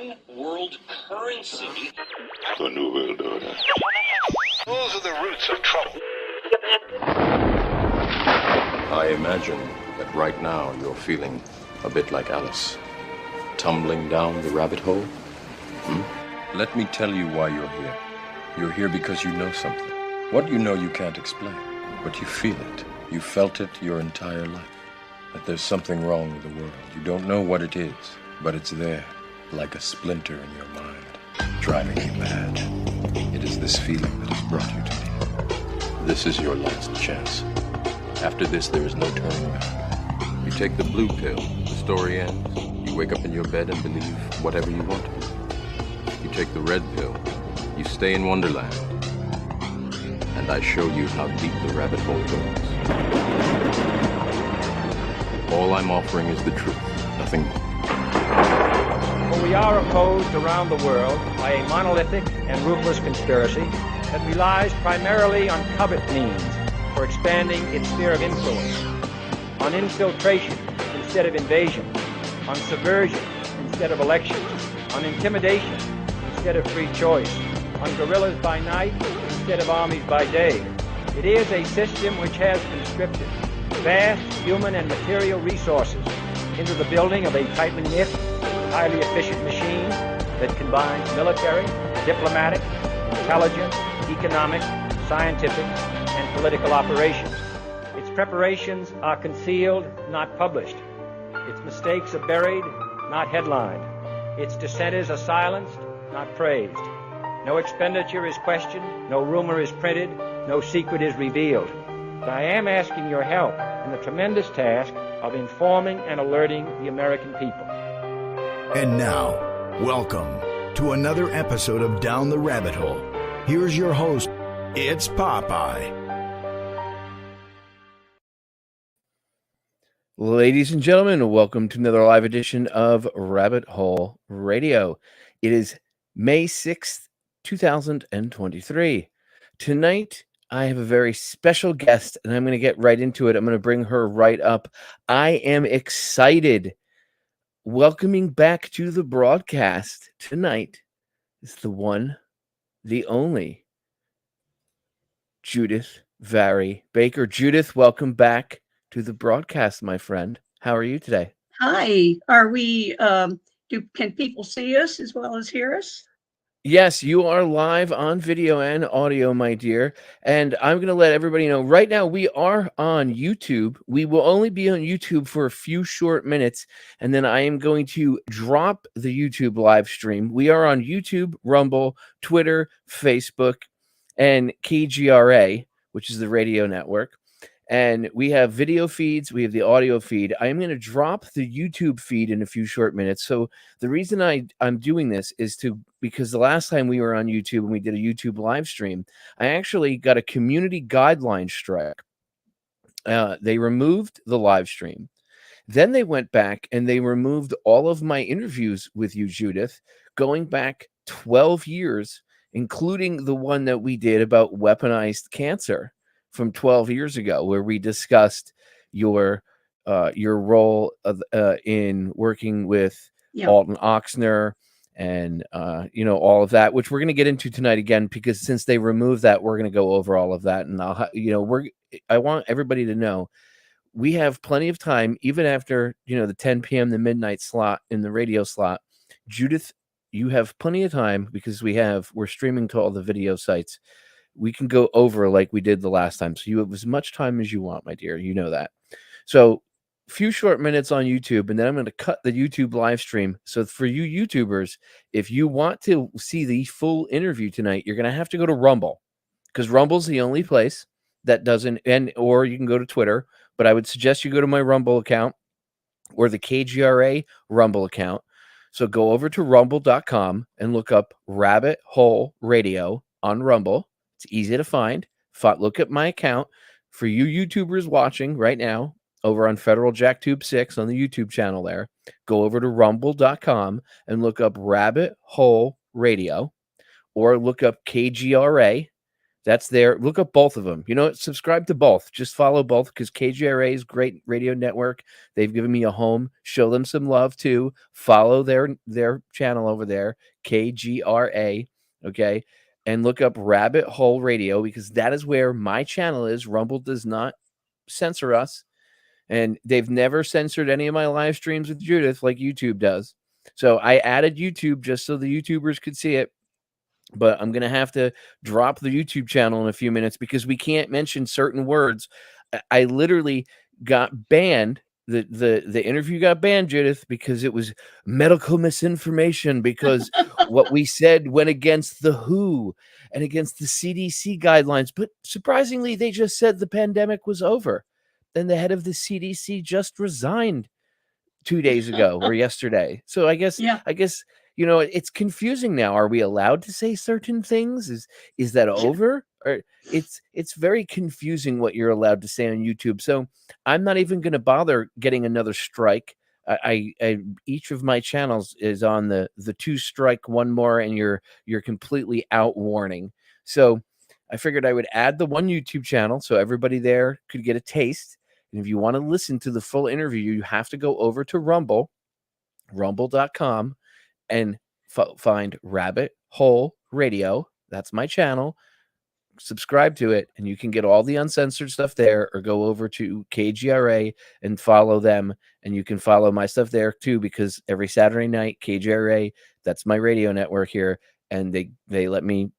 one world currency. The New World Order. Those are the roots of trouble. I imagine that right now you're feeling a bit like Alice, tumbling down the rabbit hole. Let me tell you why you're here. You're here because you know something. What you know you can't explain, but you feel it. You felt it your entire life. That there's something wrong with the world. You don't know what it is, but it's there, like a splinter in your mind, driving you mad. It is this feeling that has brought you to me. This is your last chance. After this, there is no turning back. You take the blue pill, the story ends. You wake up in your bed and believe whatever you want to believe. You take the red pill, you stay in Wonderland, and I show you how deep the rabbit hole goes. All I'm offering is the truth, nothing more. For we are opposed around the world by a monolithic and ruthless conspiracy that relies primarily on covert means for expanding its sphere of influence, on infiltration instead of invasion, on subversion instead of elections, on intimidation instead of free choice, on guerrillas by night instead of armies by day. It is a system which has conscripted vast human and material resources into the building of a tightly knit, highly efficient machine that combines military, diplomatic, intelligence, economic, scientific, and political operations. Its preparations are concealed, not published. Its mistakes are buried, not headlined. Its dissenters are silenced, not praised. No expenditure is questioned, no rumor is printed, no secret is revealed. But I am asking your help in the tremendous task of informing and alerting the American people. And now, welcome to another episode of Down the Rabbit Hole. Here's your host, it's Popeye. Ladies and gentlemen, welcome to another live edition of Rabbit Hole Radio. It is May 6th, 2023. Tonight, I have a very special guest, and I'm going to get right into it. I'm going to bring her right up. I am excited. Welcoming back to the broadcast tonight is the one, the only, Judyth Vary Baker. Judyth, welcome back to the broadcast, my friend. How are you today? Hi. Are we, can people see us as well as hear us? Yes, you are live on video and audio, my dear. And I'm going to let everybody know right now we are on YouTube. We will only be on YouTube for a few short minutes, and then I am going to drop the YouTube live stream. We are on YouTube, Rumble, Twitter, Facebook, and KGRA, which is the radio network. And we have video feeds. We have the audio feed. I am going to drop the YouTube feed in a few short minutes. So the reason I'm doing this is because the last time we were on YouTube and we did a YouTube live stream, I actually got a community guideline strike. They removed the live stream. Then they went back and they removed all of my interviews with you, Judyth, going back 12 years, including the one that we did about weaponized cancer from 12 years ago, where we discussed your role in working with Alton Oxner and all of that, which we're going to get into tonight again, because since they removed that, we're going to go over all of that. And I want everybody to know we have plenty of time, even after the 10 p.m. the midnight slot in the radio slot. Judyth, you have plenty of time because we're streaming to all the video sites. We can go over like we did the last time. So you have as much time as you want, my dear. You know that. So a few short minutes on YouTube, and then I'm going to cut the YouTube live stream. So for you YouTubers, if you want to see the full interview tonight, you're going to have to go to Rumble, because Rumble's the only place that doesn't, or you can go to Twitter, but I would suggest you go to my Rumble account or the KGRA Rumble account. So go over to rumble.com and look up Rabbit Hole Radio on Rumble. It's easy to find. Look at my account. For you YouTubers watching right now over on Federal Jack Tube 6 on the YouTube channel there, go over to rumble.com and look up Rabbit Hole Radio, or look up KGRA. That's there. Look up both of them. You know what? Subscribe to both. Just follow both because KGRA is great radio network. They've given me a home. Show them some love too. Follow their channel over there, KGRA. Okay. And look up Rabbit Hole Radio because that is where my channel is. Rumble does not censor us. And they've never censored any of my live streams with Judyth like YouTube does. So I added YouTube just so the YouTubers could see it. But I'm going to have to drop the YouTube channel in a few minutes because we can't mention certain words. I literally got banned. The interview got banned, Judyth, because it was medical misinformation, because what we said went against the WHO and against the CDC guidelines. But surprisingly, they just said the pandemic was over. Then the head of the CDC just resigned 2 days ago or yesterday. So I guess you know, it's confusing now. Are we allowed to say certain things? Is that over? Or it's very confusing what you're allowed to say on YouTube. So I'm not even going to bother getting another strike. I each of my channels is on the 2 strike, 1 more, and you're completely out warning. So I figured I would add the 1 YouTube channel so everybody there could get a taste. And if you want to listen to the full interview, you have to go over to rumble.com, and find Rabbit Hole Radio. That's my channel. Subscribe to it, and you can get all the uncensored stuff there, or go over to KGRA and follow them. And you can follow my stuff there too, because every Saturday night, KGRA, that's my radio network here, and they let me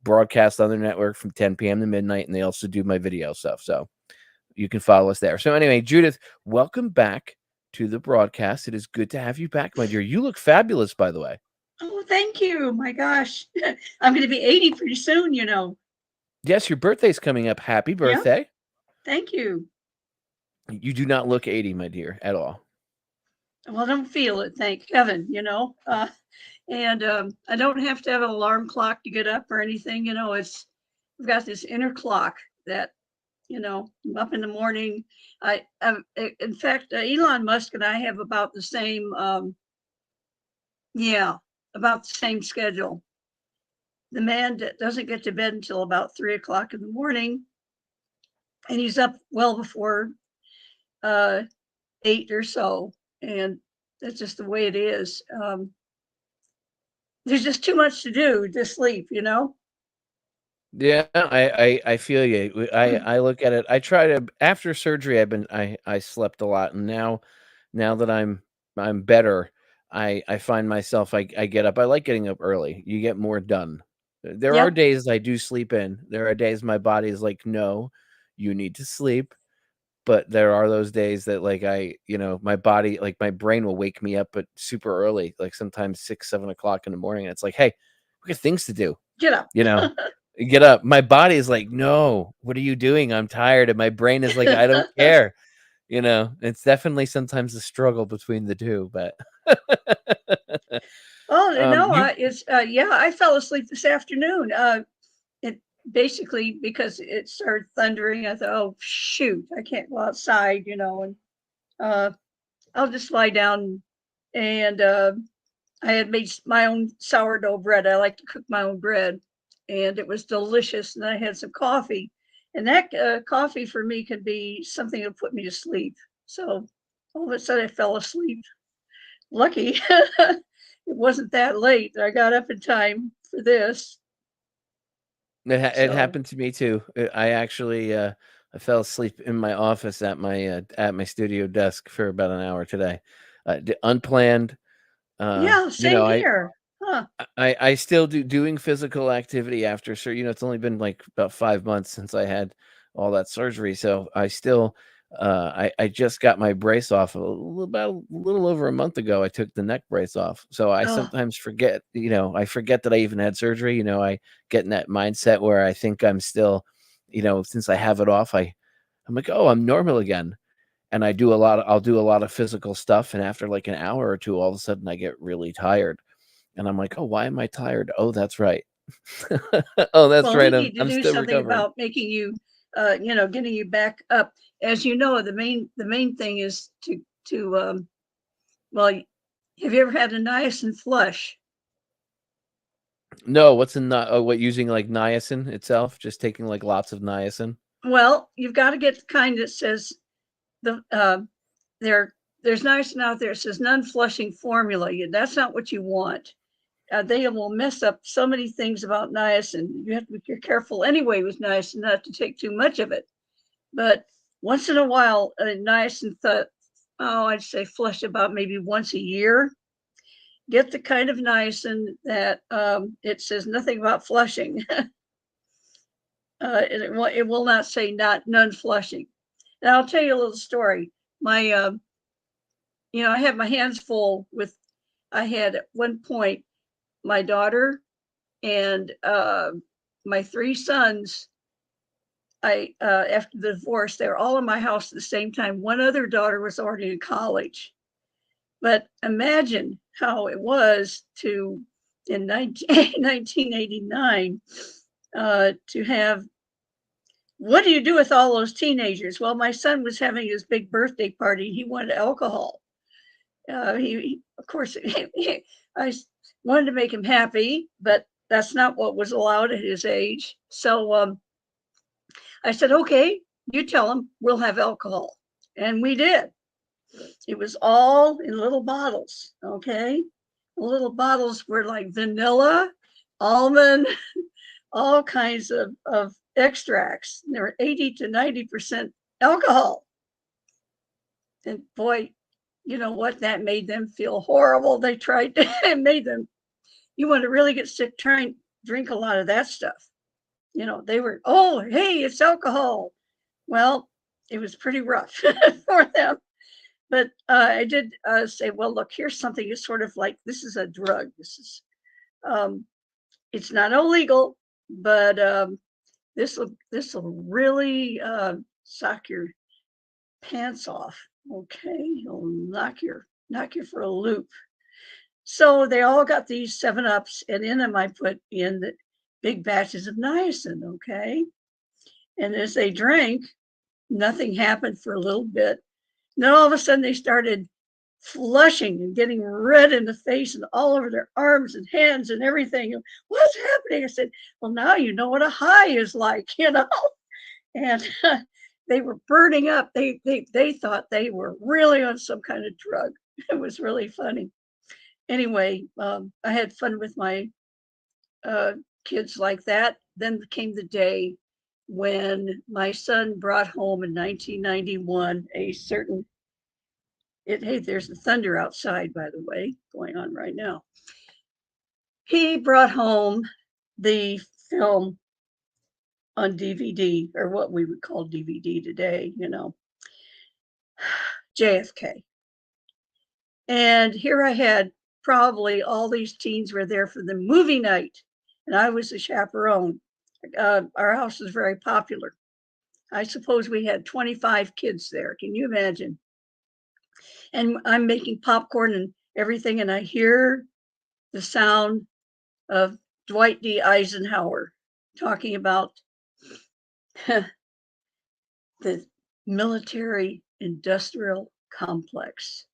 broadcast on their network from 10 p.m. to midnight, and they also do my video stuff. So you can follow us there. So anyway, Judyth, welcome back to the broadcast. It is good to have you back, my dear. You look fabulous, by the way. Oh, thank you. My gosh. I'm going to be 80 pretty soon, you know. Yes, your birthday's coming up. Happy birthday. Yep. Thank you. You do not look 80, my dear, at all. Well, I don't feel it, thank heaven, you know. And I don't have to have an alarm clock to get up or anything, you know. I've got this inner clock that, you know, I'm up in the morning. In fact, Elon Musk and I have about the same, about the same schedule. The man doesn't get to bed until about 3 o'clock in the morning, and he's up well before 8 or so, and that's just the way it is. There's just too much to do to sleep, you know. Yeah, I feel you. I look at it. I try to, after surgery, I slept a lot, and now that I'm better, I find myself I get up. I like getting up early. You get more done. There are days I do sleep in. There are days my body is like, no, you need to sleep. But there are those days that, like, my body, like my brain will wake me up at super early, like sometimes 6, 7 o'clock in the morning. And it's like, hey, we got things to do. Get up. You know, get up. My body is like, no, what are you doing? I'm tired. And my brain is like, I don't care. You know, it's definitely sometimes a struggle between the two, but. Oh, no, I fell asleep this afternoon. It basically, because it started thundering, I thought, oh, shoot, I can't go outside, you know, and I'll just lie down. And I had made my own sourdough bread. I like to cook my own bread, and it was delicious. And I had some coffee, and that coffee for me could be something that put me to sleep. So all of a sudden I fell asleep. Lucky it wasn't that late. I got up in time for this. It happened to me too. I actually I fell asleep in my office at my studio desk for about an hour today. Unplanned. Same here. Huh. I still doing physical activity after surgery. You know, it's only been like about 5 months since I had all that surgery, so I still I just got my brace off about a little over a month ago. I took the neck brace off, so I sometimes forget. You know, I forget that I even had surgery. You know, I get in that mindset where I think I'm still, you know, since I have it off, I'm like, oh, I'm normal again. And I'll do a lot of physical stuff. And after like an hour or two, all of a sudden I get really tired. And I'm like, oh, why am I tired? Oh, that's right. Oh, that's right. We need to I'm do still something recovering. about making you, getting you back up. As you know, the main thing is to have you ever had a niacin flush? No, what's in what using like niacin itself? Just taking like lots of niacin. Well, you've got to get the kind that says there's niacin out there. It says non-flushing formula. That's not what you want. They will mess up so many things about niacin. You have to be careful anyway with niacin not to take too much of it. But once in a while, niacin, I'd say flush about maybe once a year. Get the kind of niacin that it says nothing about flushing. It will not say none flushing. And I'll tell you a little story. I have my hands full with. I had at one point my daughter and my 3 sons. After the divorce, they were all in my house at the same time. One other daughter was already in college. But imagine how it was in 1989 to have, what do you do with all those teenagers? Well, my son was having his big birthday party. He wanted alcohol. He of course, I wanted to make him happy, but that's not what was allowed at his age. So I said, okay, you tell him we'll have alcohol. And we did. It was all in little bottles, okay? The little bottles were like vanilla, almond, all kinds of extracts. They were 80 to 90% alcohol. And boy, you know what? That made them feel horrible. They tried to, it made them, you want to really get sick, try and drink a lot of that stuff. You know, they were, oh, hey, it's alcohol. Well, it was pretty rough for them. But I did say, well, look, here's something. It's sort of like, this is a drug. This is, it's not illegal, but this will really sock your pants off. Okay, it'll knock you for a loop. So they all got these 7-Ups, and in them I put in the big batches of niacin. Okay, and as they drank, nothing happened for a little bit. And then all of a sudden they started flushing and getting red in the face and all over their arms and hands and everything. What's happening? I said, well, now you know what a high is like, you know. And they were burning up. They thought they were really on some kind of drug. It was really funny. Anyway, I had fun with my kids like that. Then came the day when my son brought home in 1991 a certain, hey, there's the thunder outside, by the way, going on right now. He brought home the film on DVD, or what we would call DVD today, you know, JFK. And here I had probably all these teens were there for the movie night, and I was the chaperone. Our house was very popular. I suppose we had 25 kids there. Can you imagine? And I'm making popcorn and everything, and I hear the sound of Dwight D. Eisenhower talking about the military industrial complex.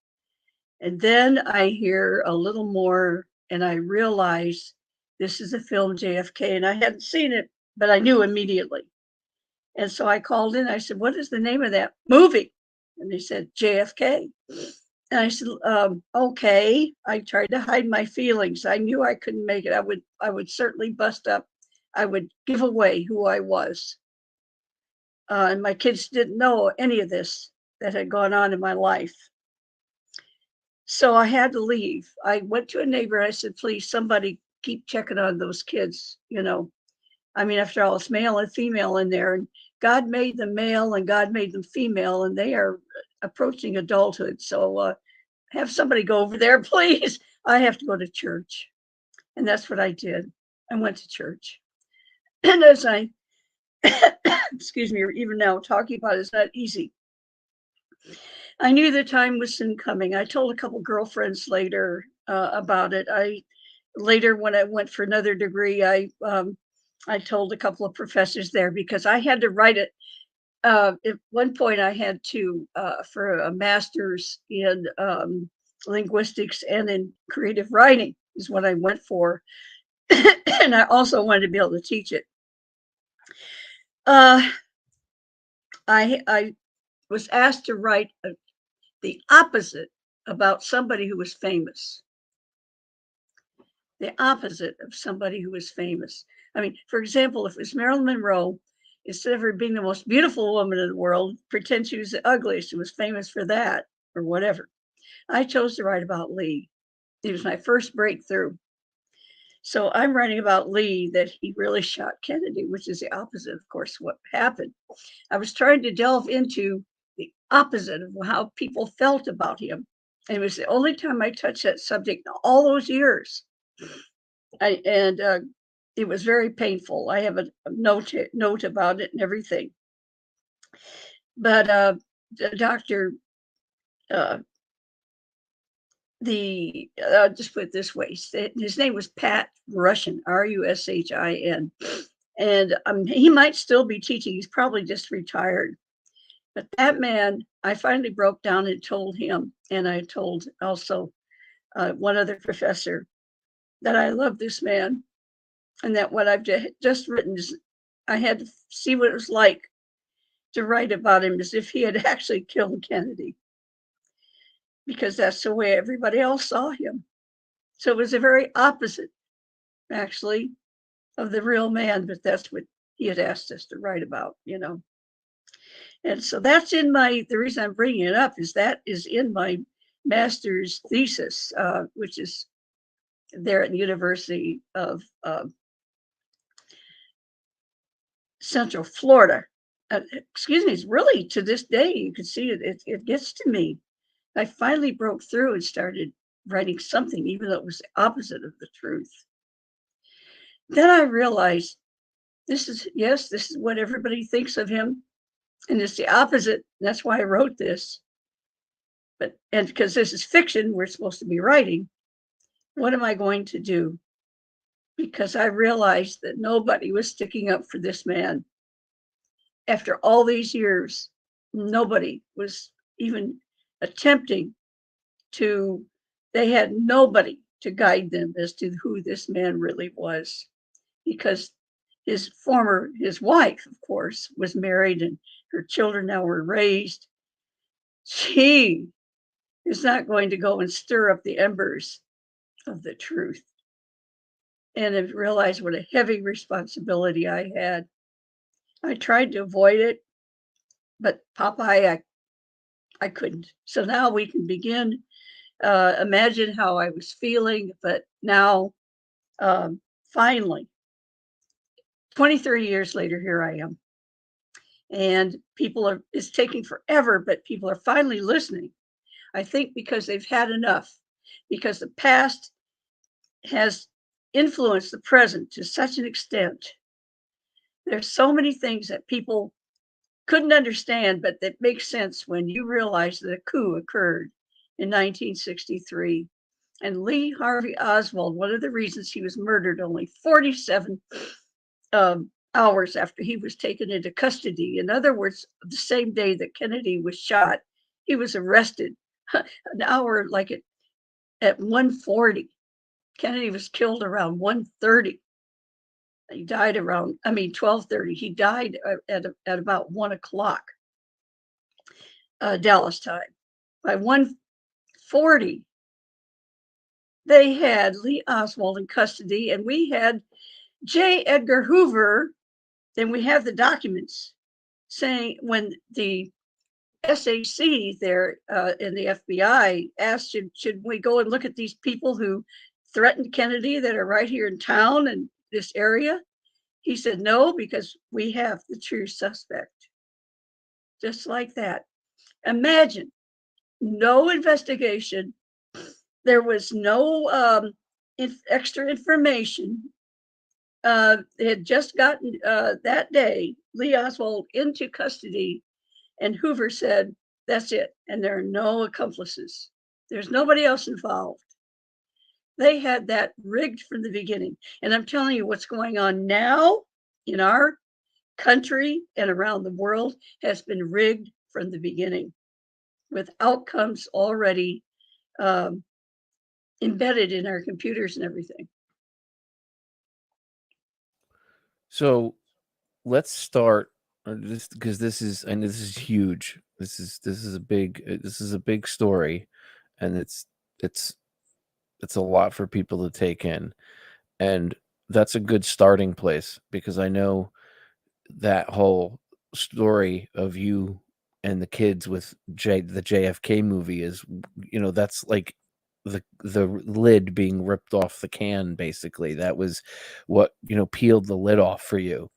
And then I hear a little more, and I realize this is a film JFK, and I hadn't seen it, but I knew immediately. And so I called in. I said, what is the name of that movie? And they said, JFK. And I said, okay. I tried to hide my feelings. I knew I couldn't make it. I would certainly bust up. I would give away who I was. And my kids didn't know any of this that had gone on in my life. So I had to leave. I went to a neighbor. I said, please, somebody keep checking on those kids. You know, I mean, after all, it's male and female in there. And God made them male and God made them female, and they are approaching adulthood. So have somebody go over there, please. I have to go to church. And that's what I did. I went to church. And as I, excuse me, even now talking about it is not easy. I knew the time was soon coming. I told a couple girlfriends later about it. Later, when I went for another degree, I told a couple of professors there, because I had to write it. At one point, I had to, for a master's in linguistics and in creative writing is what I went for. and I also wanted to be able to teach it. I was asked to write the opposite about somebody who was famous. The opposite of somebody who was famous. I mean, for example, if it was Marilyn Monroe, instead of her being the most beautiful woman in the world, pretend she was the ugliest and was famous for that or whatever. I chose to write about Lee. It was my first breakthrough. So I'm writing about Lee, that he really shot Kennedy, which is the opposite, of course, what happened. I was trying to delve into the opposite of how people felt about him. And it was the only time I touched that subject in all those years. It was very painful. I have a note about it and everything. But Dr. Just put it this way, his name was Pat Rushin, Rushin, and he might still be teaching. He's probably just retired. But that man, I finally broke down and told him, and I told also one other professor, that I love this man, and that what I've just written is, I had to see what it was like to write about him as if he had actually killed Kennedy, because that's the way everybody else saw him. So it was a very opposite, actually, of the real man, but that's what he had asked us to write about, you know. And so that's in the reason I'm bringing it up is that is in my master's thesis, which is there at the University of Central Florida. Excuse me, it's really, to this day, you can see it gets to me. I finally broke through and started writing something, even though it was the opposite of the truth. Then I realized this is what everybody thinks of him, and it's the opposite. That's why I wrote this. And because this is fiction, we're supposed to be writing. What am I going to do? Because I realized that nobody was sticking up for this man. After all these years, nobody was even attempting to, they had nobody to guide them as to who this man really was. Because his wife, of course, was married and her children now were raised. She is not going to go and stir up the embers of the truth. And I realized what a heavy responsibility I had. I tried to avoid it, but Popeye, I couldn't. So now we can begin. Imagine how I was feeling, but now, finally, 20, 30 years later, here I am. And it's taking forever, but people are finally listening. I think because they've had enough, because the past has influenced the present to such an extent. There's so many things that people couldn't understand, but that makes sense when you realize that a coup occurred in 1963. And Lee Harvey Oswald, one of the reasons he was murdered only 47 hours after he was taken into custody. In other words, the same day that Kennedy was shot, he was arrested an hour like at 1:40. Kennedy was killed around 1:30. He died around 12:30. He died at about 1 o'clock Dallas time. By 1:40, they had Lee Oswald in custody, and we had J. Edgar Hoover. Then we have the documents saying when the SAC there in the FBI asked, should we go and look at these people who threatened Kennedy that are right here in town and this area? He said, no, because we have the true suspect. Just like that. Imagine, no investigation. There was no extra information. They had just gotten that day, Lee Oswald into custody, and Hoover said, that's it. And there are no accomplices. There's nobody else involved. They had that rigged from the beginning. And I'm telling you, what's going on now in our country and around the world has been rigged from the beginning, with outcomes already embedded in our computers and everything. So let's start this because this is huge. This is a big story, and it's it's a lot for people to take in, and that's a good starting place because I know that whole story of you and the kids with the JFK movie is, that's like the lid being ripped off the can. Basically, that was what peeled the lid off for you.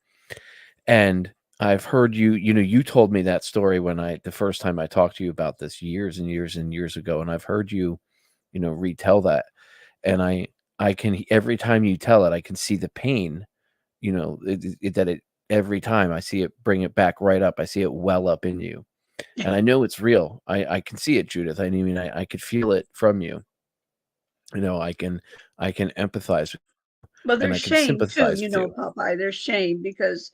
And I've heard you told me that story when the first time I talked to you about this years and years and years ago, and I've heard you retell that, and I can, every time you tell it, I can see the pain, every time I see it, bring it back right up. I see it well up in you, and I know it's real. I can see it, Judyth. I mean, I could feel it from you. I can empathize, Well, and there's I can shame too, sympathize with you. Popeye. There's shame because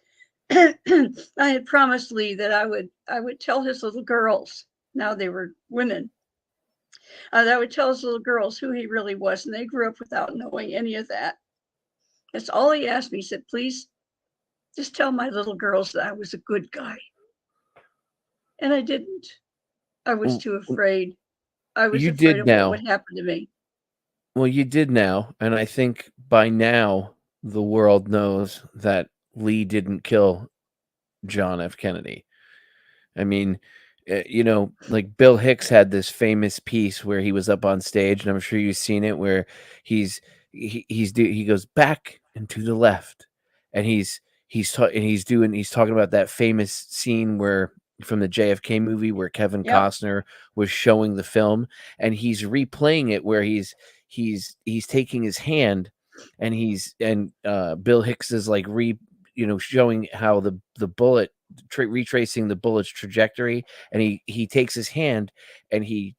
I had promised Lee that I would tell his little girls. Now they were women. That I would tell his little girls who he really was, and they grew up without knowing any of that. That's all he asked me. He said, "Please, just tell my little girls that I was a good guy." And I didn't. I was too afraid. I was You afraid did of what now. would happen to me. Well, you did now, and I think by now the world knows that Lee didn't kill John F. Kennedy. I mean, like Bill Hicks had this famous piece where he was up on stage, and I'm sure you've seen it, where he goes back and to the left, and he's talking about that famous scene where from the JFK movie where Kevin Yep. Costner was showing the film, and he's replaying it where he's taking his hand, and Bill Hicks is like showing how the bullet retracing the bullet's trajectory, and he takes his hand and he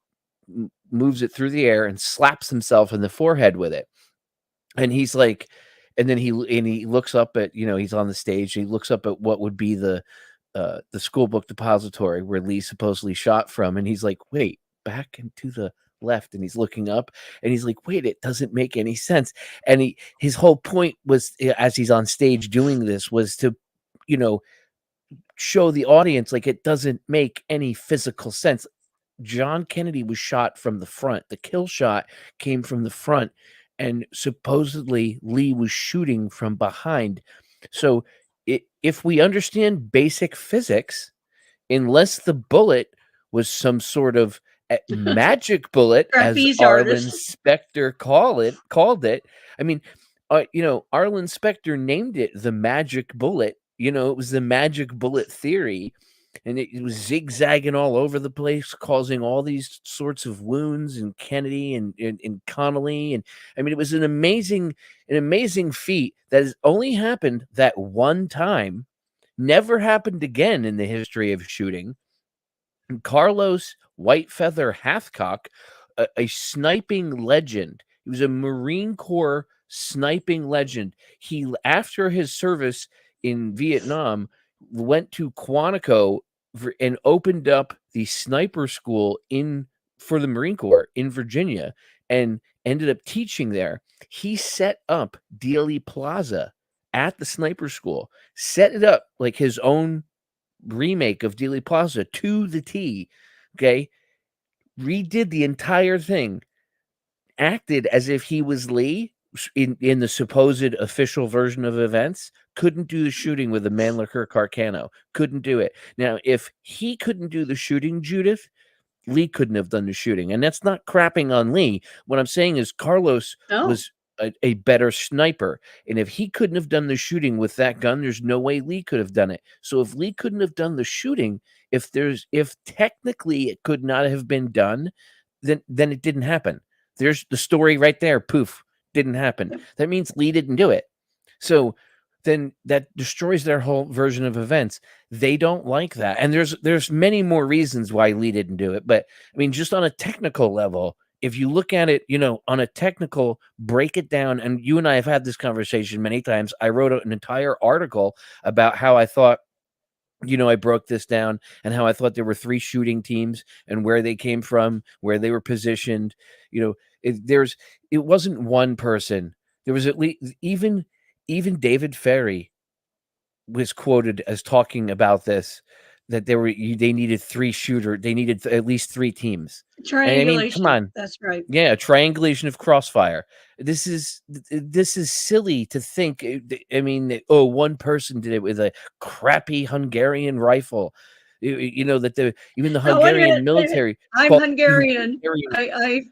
moves it through the air and slaps himself in the forehead with it, and he's like, and then he looks up at, he's on the stage, he looks up at what would be the school book depository where Lee supposedly shot from, and he's like, wait, back and to the left, and he's looking up, and he's like, wait, it doesn't make any sense. And his whole point was, as he's on stage doing this, was to show the audience like it doesn't make any physical sense. John Kennedy was shot from the front. The kill shot came from the front, and supposedly Lee was shooting from behind. So if we understand basic physics, unless the bullet was some sort of magic bullet, as Trapeze Arlen artist. Specter called it. I mean, Arlen Specter named it the magic bullet. It was the magic bullet theory, and it was zigzagging all over the place, causing all these sorts of wounds in Kennedy and Connolly. And I mean, it was an amazing feat that has only happened that one time, never happened again in the history of shooting. And Carlos Whitefeather Hathcock, a sniping legend. He was a Marine Corps sniping legend. He, after his service in Vietnam, went to Quantico and opened up the sniper school for the Marine Corps in Virginia, and ended up teaching there. He set up Dealey Plaza at the sniper school, set it up like his own remake of Dealey Plaza to the T. Okay, redid the entire thing, acted as if he was Lee in the supposed official version of events. Couldn't do the shooting with the Mannlicher Carcano. Couldn't do it. Now, if he couldn't do the shooting, Judyth, Lee couldn't have done the shooting. And that's not crapping on Lee. What I'm saying is Carlos was a better sniper. And if he couldn't have done the shooting with that gun, there's no way Lee could have done it. So if Lee couldn't have done the shooting, if technically it could not have been done, then it didn't happen. There's the story right there. Poof, didn't happen. That means Lee didn't do it. So then that destroys their whole version of events. They don't like that. And there's many more reasons why Lee didn't do it. But I mean, just on a technical level, if you look at it, on a technical, break it down, and you and I have had this conversation many times. I wrote an entire article about how I thought, I broke this down, and how I thought there were 3 shooting teams and where they came from, where they were positioned. It wasn't one person. There was at least even David Ferry was quoted as talking about this, that they needed they needed at least 3 teams. And I mean, come Triangulation. on. That's right. Yeah, triangulation of crossfire. This is silly to think. I mean, oh, one person did it with a crappy Hungarian rifle. You know that even the Now, wait a Hungarian minute, wait a minute. military I'm called Hungarian. Hungarian.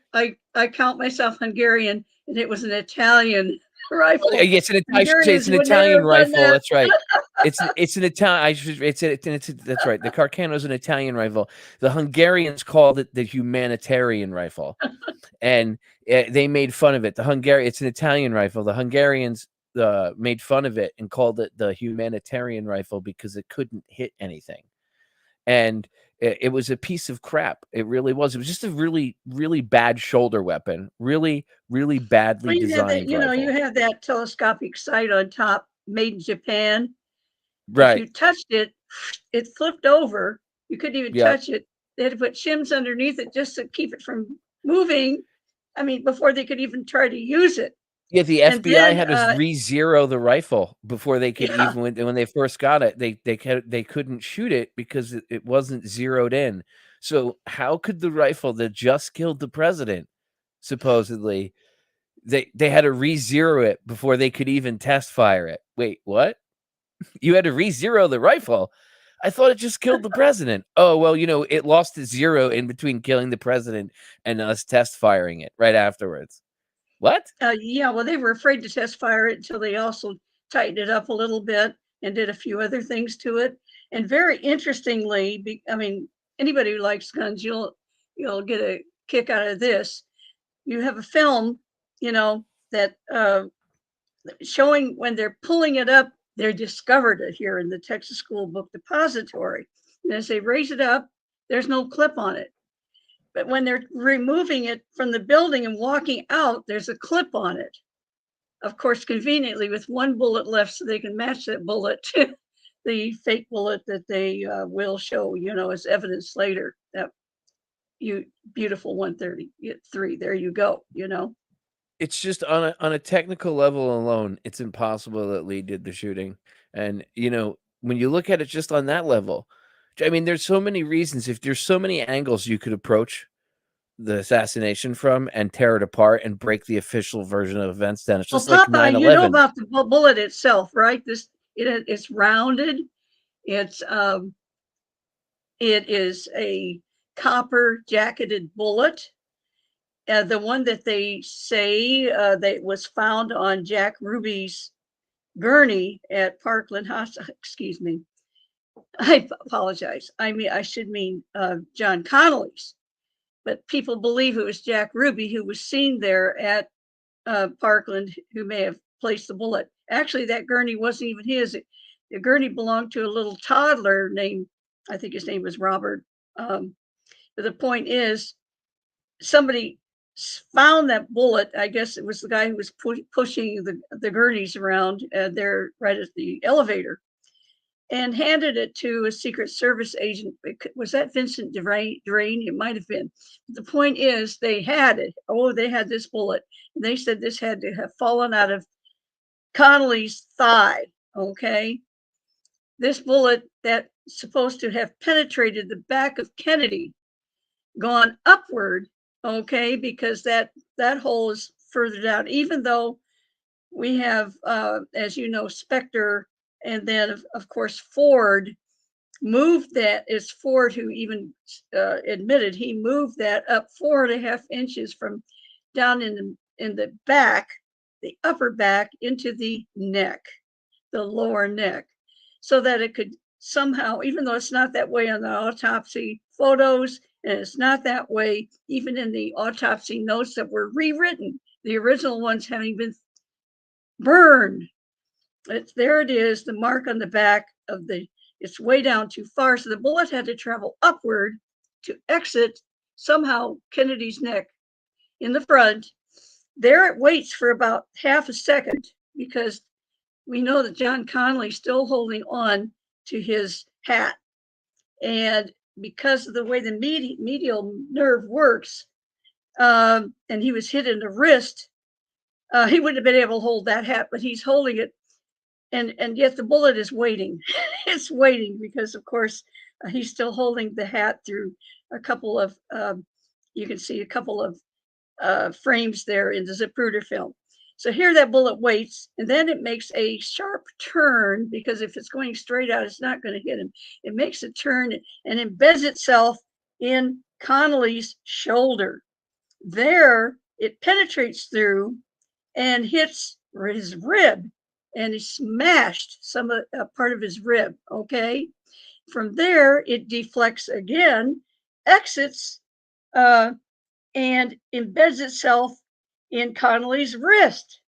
I count myself Hungarian, and it was an Italian rifle. Yes, I should say it's Hungarians an would never Italian have done rifle. that. That's right. It's an Italian. That's right. The Carcano is an Italian rifle. The Hungarians called it the humanitarian rifle, and they made fun of it. It's an Italian rifle. The Hungarians made fun of it and called it the humanitarian rifle because it couldn't hit anything, and it was a piece of crap. It really was. It was just a really, really bad shoulder weapon. Really, really badly Well, you have designed that, you know, rifle. you have that telescopic sight on top, made in Japan. If Right. you touched it, it flipped over. You couldn't even Yep. touch it. They had to put shims underneath it just to keep it from moving. I mean, before they could even try to use it. Yeah, the And FBI then, had to re-zero the rifle before they could Yeah. even when they first got it. They couldn't shoot it because it wasn't zeroed in. So how could the rifle that just killed the president, supposedly, they had to re-zero it before they could even test fire it? Wait, what? You had to re-zero the rifle? I thought it just killed the president. Oh, well, you know, it lost its zero in between killing the president and us test firing it right afterwards. What? Yeah, well, they were afraid to test fire it until they also tightened it up a little bit and did a few other things to it. And very interestingly, I mean, anybody who likes guns, you'll get a kick out of this. You have a film, you know, that showing when they're pulling it up, they discovered it here in the Texas School Book Depository. And as they raise it up, there's no clip on it. But when they're removing it from the building and walking out, there's a clip on it. Of course, conveniently with one bullet left so they can match that bullet to the fake bullet that they will show, you know, as evidence later. That beautiful 133, there you go, you know. It's just on a technical level alone, it's impossible that Lee did the shooting. And, you know, when you look at it just on that level, I mean, there's so many reasons. If there's so many angles you could approach the assassination from and tear it apart and break the official version of events down. It's just like Popeye, 9/11. you know about the bullet itself, right? It's rounded. It is a copper jacketed bullet. The one that they say that was found on Jack Ruby's gurney at Parkland Hospital. Excuse me. I apologize. I should mean John Connolly's. But people believe it was Jack Ruby who was seen there at Parkland, who may have placed the bullet. Actually, that gurney wasn't even his. The gurney belonged to a little toddler named, I think his name was Robert. But the point is, somebody found that bullet. I guess it was the guy who was pushing the gurneys around there right at the elevator, and handed it to a Secret Service agent. Was that Vincent Drain? It might have been. The point is, they had it. Oh, they had this bullet. And they said this had to have fallen out of Connolly's thigh. Okay. This bullet that's supposed to have penetrated the back of Kennedy, gone upward. Okay. Because that hole is further down, even though we have, as you know, Spectre, and then, of course, Ford moved that. It's Ford who even admitted he moved that up 4.5 inches from down in the back, the upper back, into the neck, the lower neck, so that it could somehow, even though it's not that way on the autopsy photos, and it's not that way even in the autopsy notes that were rewritten, the original ones having been burned. There it is, the mark on the back of it's way down too far. So the bullet had to travel upward to exit somehow Kennedy's neck in the front. There it waits for about half a second, because we know that John Connolly's still holding on to his hat. And because of the way the medial nerve works, and he was hit in the wrist, he wouldn't have been able to hold that hat, but he's holding it. and yet the bullet is waiting. It's waiting because, of course, he's still holding the hat through a couple of, you can see a couple of frames there in the Zapruder film. So here that bullet waits, and then it makes a sharp turn, because if it's going straight out, it's not going to hit him. It makes a turn and embeds itself in Connolly's shoulder. There, it penetrates through and hits his rib, and he smashed some part of his rib, okay? From there, it deflects again, exits, and embeds itself in Connolly's wrist,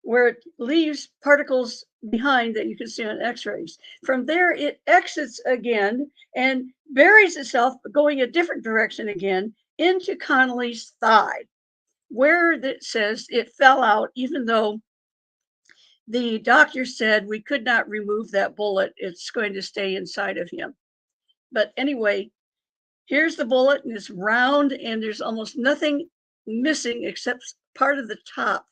where it leaves particles behind that you can see on x-rays. From there, it exits again and buries itself, going a different direction again, into Connolly's thigh, where it says it fell out, even though the doctor said we could not remove that bullet. It's going to stay inside of him. But anyway, here's the bullet, and it's round, and there's almost nothing missing except part of the top.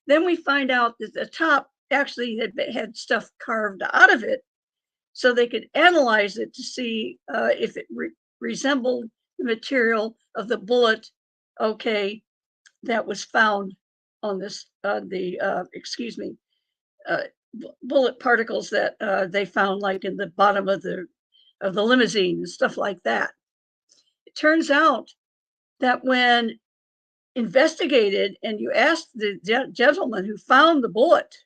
Then we find out that the top actually had stuff carved out of it, so they could analyze it to see if it resembled the material of the bullet, okay, that was found on this, bullet particles that they found, like in the bottom of the limousine and stuff like that. It turns out that when investigated and you asked the gentleman who found the bullet,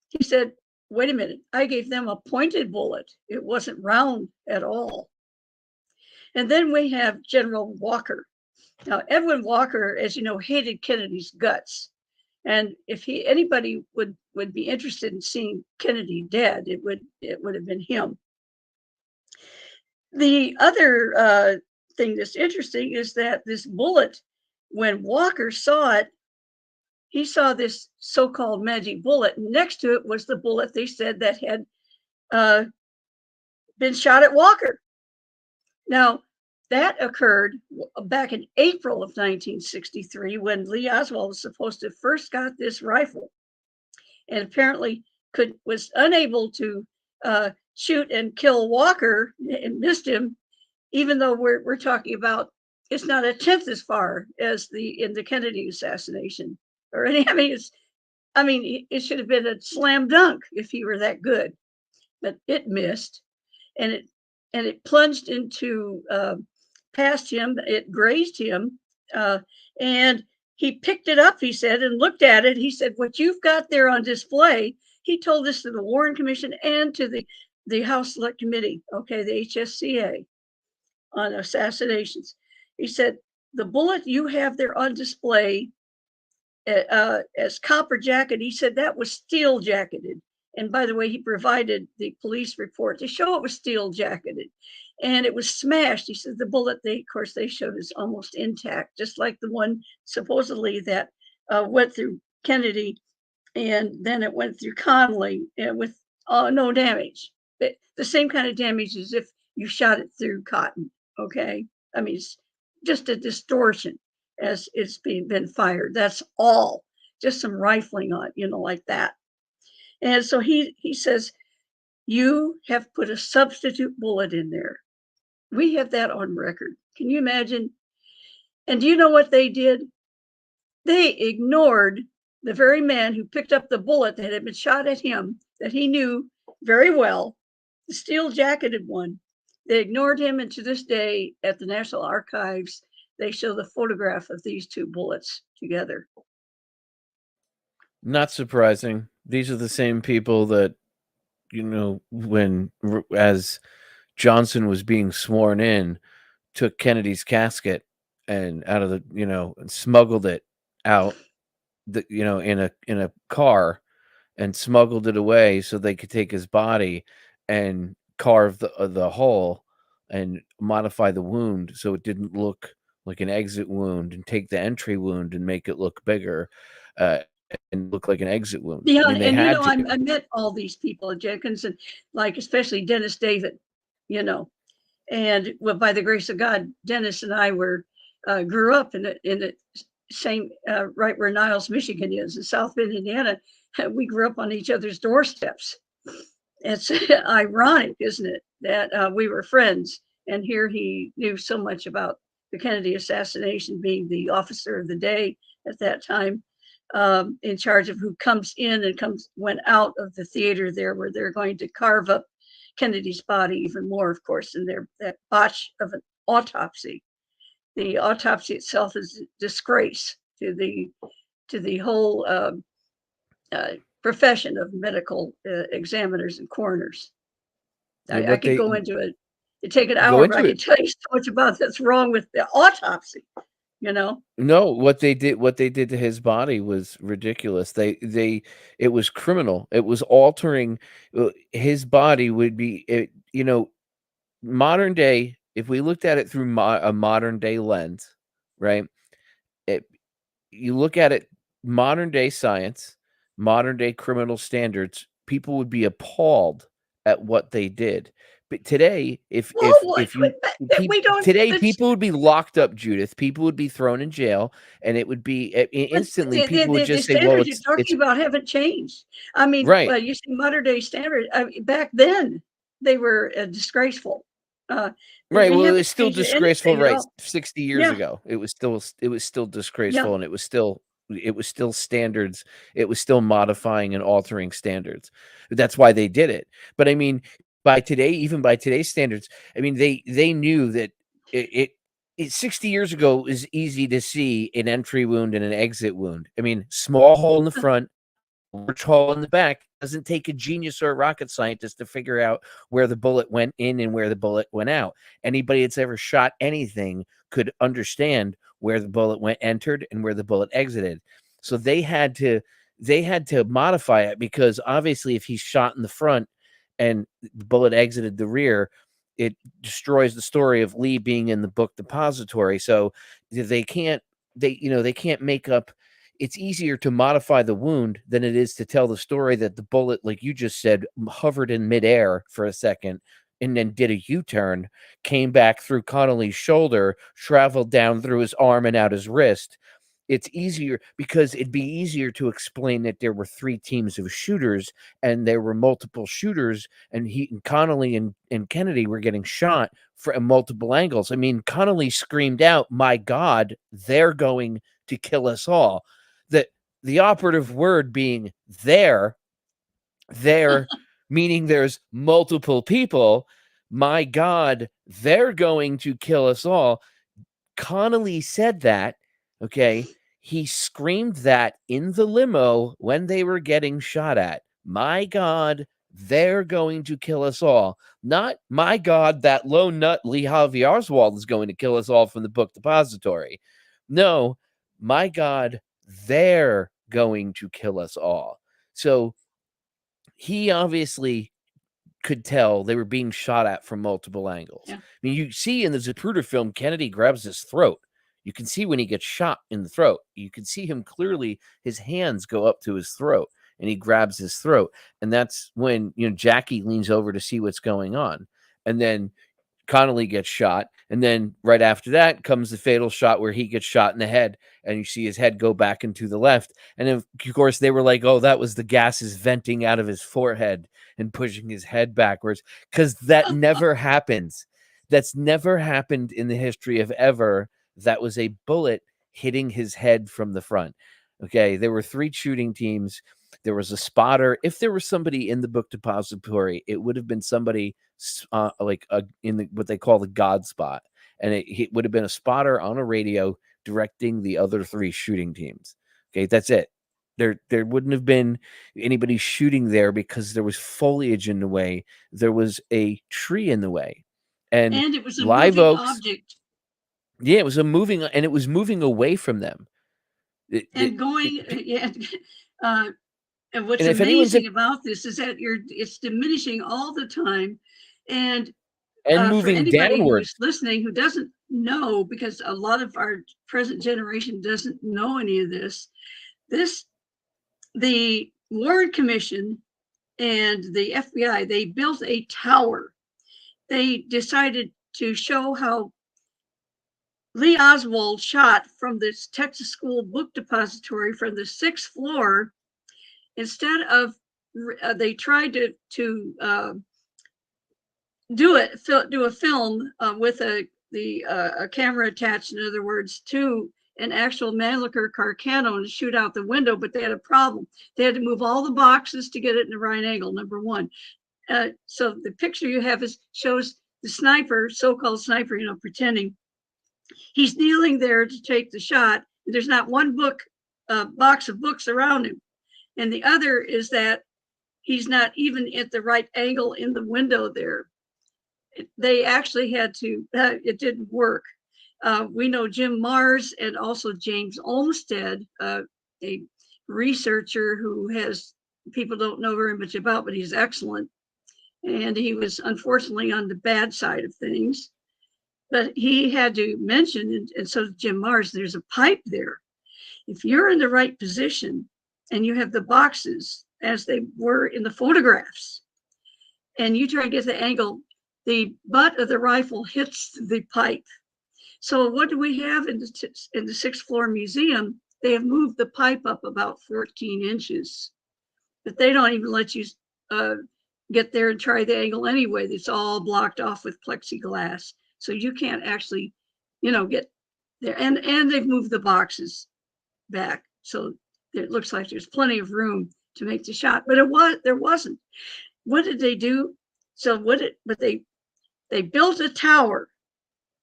he said, wait a minute, I gave them a pointed bullet. It wasn't round at all. And then we have General Walker. Now, Edwin Walker, as you know, hated Kennedy's guts. And if anybody would be interested in seeing Kennedy dead, it would have been him. The other thing that's interesting is that this bullet, when Walker saw it, he saw this so-called magic bullet. Next to it was the bullet they said that had been shot at Walker. Now, that occurred back in April of 1963, when Lee Oswald was supposed to first got this rifle, and apparently was unable to shoot and kill Walker and missed him, even though we're talking about it's not a tenth as far as in the Kennedy assassination or any. I mean, it should have been a slam dunk if he were that good, but it missed, and it plunged into past him. It grazed him, and he picked it up, he said, and looked at it. He said, what you've got there on display, he told this to the Warren Commission and to the House Select Committee, okay, the HSCA on assassinations. He said, the bullet you have there on display as copper jacket, he said that was steel jacketed. And by the way, he provided the police report to show it was steel jacketed. And it was smashed. He said the bullet, they showed is almost intact, just like the one supposedly that went through Kennedy, and then it went through Connolly with no damage. The same kind of damage as if you shot it through cotton, okay? I mean, it's just a distortion as it's been fired. That's all, just some rifling on it, like that. And so he says, you have put a substitute bullet in there. We have that on record. Can you imagine? And do you know what they did? They ignored the very man who picked up the bullet that had been shot at him, that he knew very well, the steel jacketed one. They ignored him, and to this day at the National Archives, they show the photograph of these two bullets together. Not surprising. These are the same people that, when as Johnson was being sworn in, took Kennedy's casket and out of the, and smuggled it out, in a car, and smuggled it away so they could take his body and carve the hole and modify the wound so it didn't look like an exit wound, and take the entry wound and make it look bigger and look like an exit wound. Yeah, I met all these people at Jenkins, and especially Dennis David, and by the grace of God, Dennis and I grew up in the same right where Niles, Michigan is, in South Bend, Indiana, we grew up on each other's doorsteps. It's ironic, isn't it, that we were friends, and here he knew so much about the Kennedy assassination, being the officer of the day at that time, in charge of who comes in and went out of the theater there, where they're going to carve up Kennedy's body even more, of course, in that botch of an autopsy. The autopsy itself is a disgrace to the whole profession of medical examiners and coroners. I could go into it. It'd take an hour, but I could tell you so much about that's wrong with the autopsy. No, what they did to his body was ridiculous. It was criminal. It was altering his body. Would be modern day. If we looked at it through a modern day lens, right? You look at it, modern day science, modern day criminal standards, people would be appalled at what they did. But today, people would be locked up, Judyth. People would be thrown in jail, and it would be instantly. People would just say, "Well, you're talking about haven't changed." I mean, right? Well, you see, modern day standards. Back then, they were disgraceful. Right. Well, it was still disgraceful. Right. 60 years ago, it was still disgraceful, and it was still standards. It was still modifying and altering standards. That's why they did it. But I mean, even by today's standards, I mean, they knew that it 60 years ago it was easy to see an entry wound and an exit wound. I mean, small hole in the front, large hole in the back. Doesn't take a genius or a rocket scientist to figure out where the bullet went in and where the bullet went out. Anybody that's ever shot anything could understand where the bullet entered and where the bullet exited. So they had to modify it, because obviously if he's shot in the front and the bullet exited the rear, it destroys the story of Lee being in the book depository. So they can't make up. It's easier to modify the wound than it is to tell the story that the bullet, like you just said, hovered in midair for a second and then did a U-turn, came back through Connolly's shoulder, traveled down through his arm and out his wrist. It's easier because it'd be easier to explain that there were 3 teams of shooters and there were multiple shooters, and Connolly and Kennedy were getting shot from multiple angles. I mean, Connolly screamed out, "My God, they're going to kill us all." The operative word being there meaning there's multiple people. My God, they're going to kill us all. Connolly said that, okay? He screamed that in the limo when they were getting shot at. My God, they're going to kill us all. Not, my God, that lone nut Lee Harvey Oswald is going to kill us all from the book depository. No, my God, they're going to kill us all. So he obviously could tell they were being shot at from multiple angles. Yeah. I mean, you see in the Zapruder film, Kennedy grabs his throat. You can see when he gets shot in the throat. You can see him clearly, his hands go up to his throat and he grabs his throat. And that's when, Jackie leans over to see what's going on. And then Connolly gets shot. And then right after that comes the fatal shot where he gets shot in the head and you see his head go back into the left. And then, of course, they were like, "Oh, that was the gases venting out of his forehead and pushing his head backwards," because that never happens. That's never happened in the history of ever. That was a bullet hitting his head from the front. Okay, there were 3 shooting teams. There was a spotter. If there was somebody in the book depository, it would have been somebody in what they call the God spot, and it would have been a spotter on a radio directing the other 3 shooting teams. Okay, that's it. There wouldn't have been anybody shooting there because there was foliage in the way. There was a tree in the way, and it was a live moving oaks. Object. Yeah, it was it was moving away from them. And what's amazing about this is that it's diminishing all the time, and moving for anybody downward. who's listening who doesn't know, because a lot of our present generation doesn't know any of this, the Warren Commission and the FBI, they built a tower. They decided to show how Lee Oswald shot from this Texas School book depository from the 6th floor instead of they tried to do a film with a camera attached, in other words, to an actual Mannlicher Carcano and shoot out the window, but they had a problem. They had to move all the boxes to get it in the right angle, number one. So the picture you have shows the sniper, so-called sniper, pretending. He's kneeling there to take the shot. There's not one box of books around him. And the other is that he's not even at the right angle in the window there. They actually had to, it didn't work. We know Jim Mars and also James Olmsted, a researcher who people don't know very much about, but he's excellent. And he was unfortunately on the bad side of things. But he had to mention, and so did Jim Mars, there's a pipe there. If you're in the right position and you have the boxes as they were in the photographs, and you try to get the angle, the butt of the rifle hits the pipe. So what do we have in the sixth floor museum? They have moved the pipe up about 14 inches, but they don't even let you get there and try the angle anyway. It's all blocked off with plexiglass. So you can't actually, get there. And they've moved the boxes back. So it looks like there's plenty of room to make the shot, but there wasn't. What did they do? But they built a tower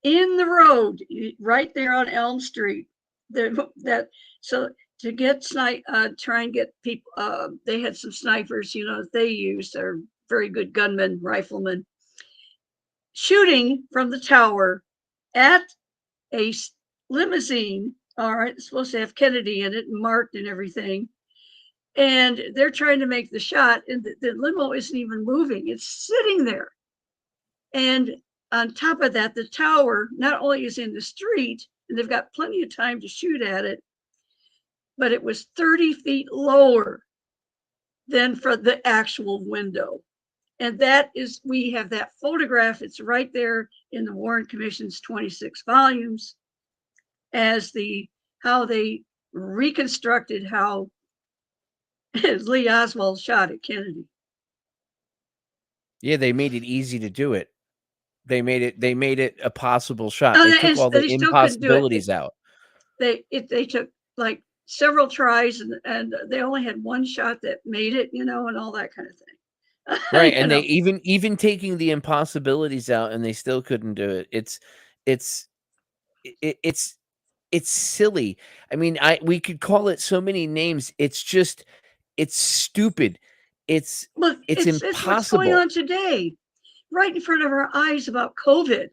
in the road right there on Elm Street. So to get try and get people, they had some snipers, they used, they're very good gunmen, riflemen, shooting from the tower at a limousine. All right, it's supposed to have Kennedy in it and marked and everything. And they're trying to make the shot, and the limo isn't even moving. It's sitting there. And on top of that, the tower not only is in the street, and they've got plenty of time to shoot at it, but it was 30 feet lower than for the actual window. And we have that photograph. It's right there in the Warren Commission's 26 volumes as how they reconstructed how Lee Oswald shot at Kennedy. Yeah, they made it easy to do it. They made it a possible shot. They took all the impossibilities out. They took like several tries, and they only had one shot that made it, and all that kind of thing. Right, and they even taking the impossibilities out, and they still couldn't do it. It's silly. I mean, we could call it so many names. It's stupid. It's impossible. It's what's going on today, right in front of our eyes about COVID.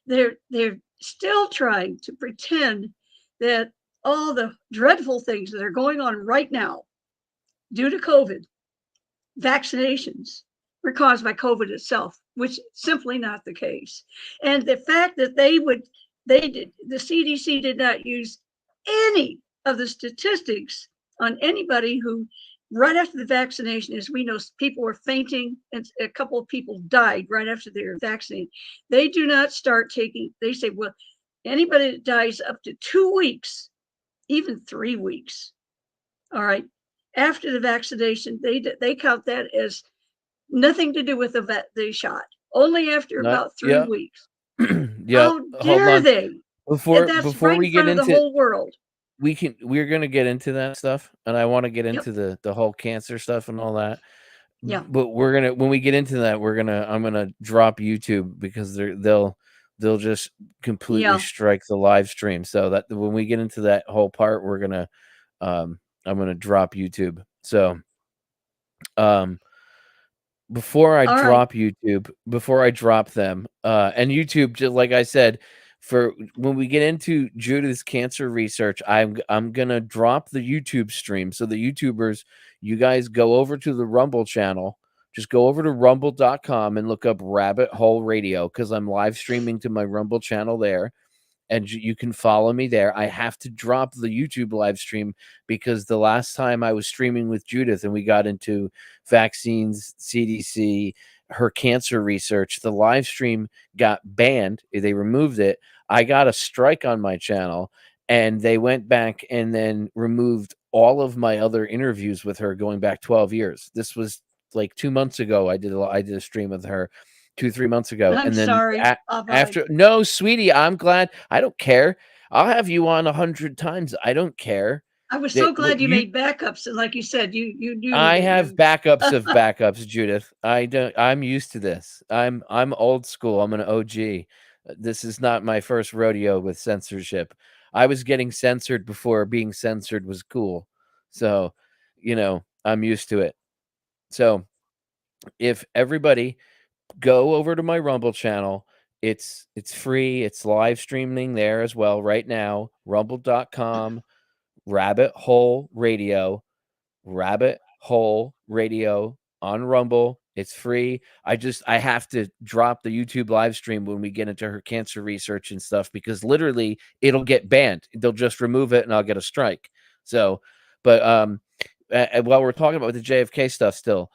They're still trying to pretend that all the dreadful things that are going on right now due to COVID, vaccinations, were caused by COVID itself, which is simply not the case. And the fact that the CDC did not use any of the statistics on anybody who, right after the vaccination, as we know, people were fainting and a couple of people died right after they were vaccinated. They do not start they say, well, anybody that dies up to 2 weeks, even 3 weeks, all right, after the vaccination, they count that as nothing to do with the shot. Only after about 3 weeks. Yeah. How dare they? Before we get into the whole world, we're going to get into that stuff, and I want to get into the whole cancer stuff and all that. Yeah. But when we get into that, I'm gonna drop YouTube because they'll just completely strike the live stream. So that when we get into that whole part, I'm gonna drop YouTube. So before I drop them, and YouTube, just like I said, for when we get into Judyth's cancer research, I'm gonna drop the YouTube stream. So the YouTubers, you guys go over to the Rumble channel. Just go over to rumble.com and look up Rabbit Hole Radio, because I'm live streaming to my Rumble channel there. And you can follow me there. I have to drop the YouTube live stream because the last time I was streaming with Judyth and we got into vaccines, CDC, her cancer research, the live stream got banned. They removed it. I got a strike on my channel, and they went back and then removed all of my other interviews with her going back 12 years. This was like 2 months ago. I did a stream with her 2-3 months ago, I'm and then sorry, Popeye. after, no, sweetie, I'm glad. I don't care. I'll have you on 100 times. I don't care. I was That so glad you made backups, and like you said, you knew I that have you. backups of backups, Judith. I'm used to this. I'm old school. I'm an OG. This is not my first rodeo with censorship. I was getting censored before being censored was cool. So, I'm used to it. So, if everybody go over to my Rumble channel, it's free. It's live streaming there as well right now. Rumble.com, Rabbit Hole Radio on Rumble. It's free. I have to drop the YouTube live stream when we get into her cancer research and stuff, because literally it'll get banned. They'll just remove it and I'll get a strike. So, but while we're talking about the JFK stuff still,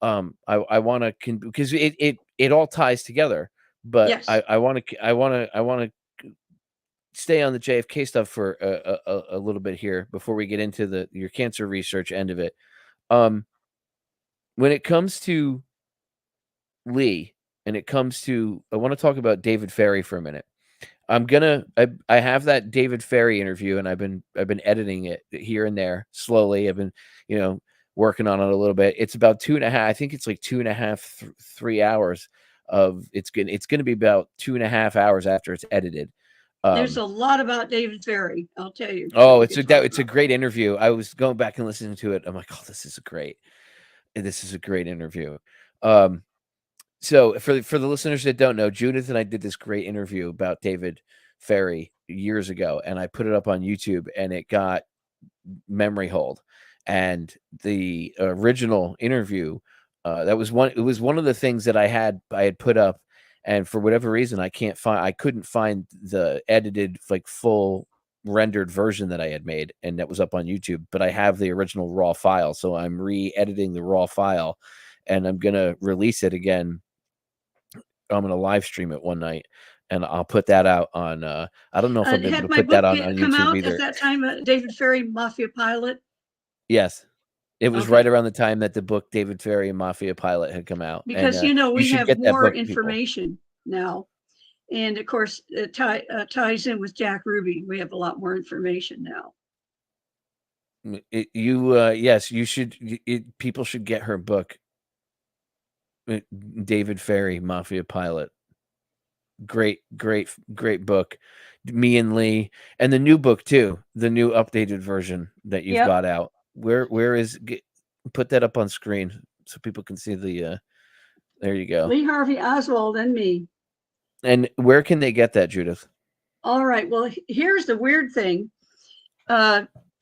I want to, because it all ties together, but Yes. I want to stay on the JFK stuff for a little bit here before we get into your cancer research end of it. When it comes to Lee, and I want to talk about David Ferry for a minute. I have that David Ferry interview, and I've been editing it here and there slowly. I've been, working on it a little bit. It's about 2.5. I think it's like 2.5, 3 hours of it's going to be about 2.5 hours after it's edited. There's a lot about David Vary, I'll tell you. Oh, it's a great interview. I was going back and listening to it. I'm like, oh, this is a great interview. So for the listeners that don't know, Judyth and I did this great interview about David Ferry years ago, and I put it up on YouTube, and it got memory hold. And the original interview, it was one of the things that I had put up, and for whatever reason I couldn't find the edited, like, full rendered version that I had made, and that was up on YouTube, but I have the original raw file, so I'm re-editing the raw file, and I'm gonna release it again. I'm gonna live stream it one night, and I'll put that out on I don't know if I'm able to put that on come YouTube out either. at that time, David Ferry, Mafia Pilot? Yes. It was Okay. right around the time that the book David Ferry and Mafia Pilot had come out. Because, and, we should have get that more book, people. information now. And of course, it ties in with Jack Ruby. We have a lot more information now. Yes, you should. People should get her book, David Ferry, Mafia Pilot. Great book. Me and Lee, and the new book too, the new updated version that you've got out. Where is? Put that up on screen so people can see the. There you go. Lee Harvey Oswald and me. And where can they get that, Judyth? All right. Well, here's the weird thing.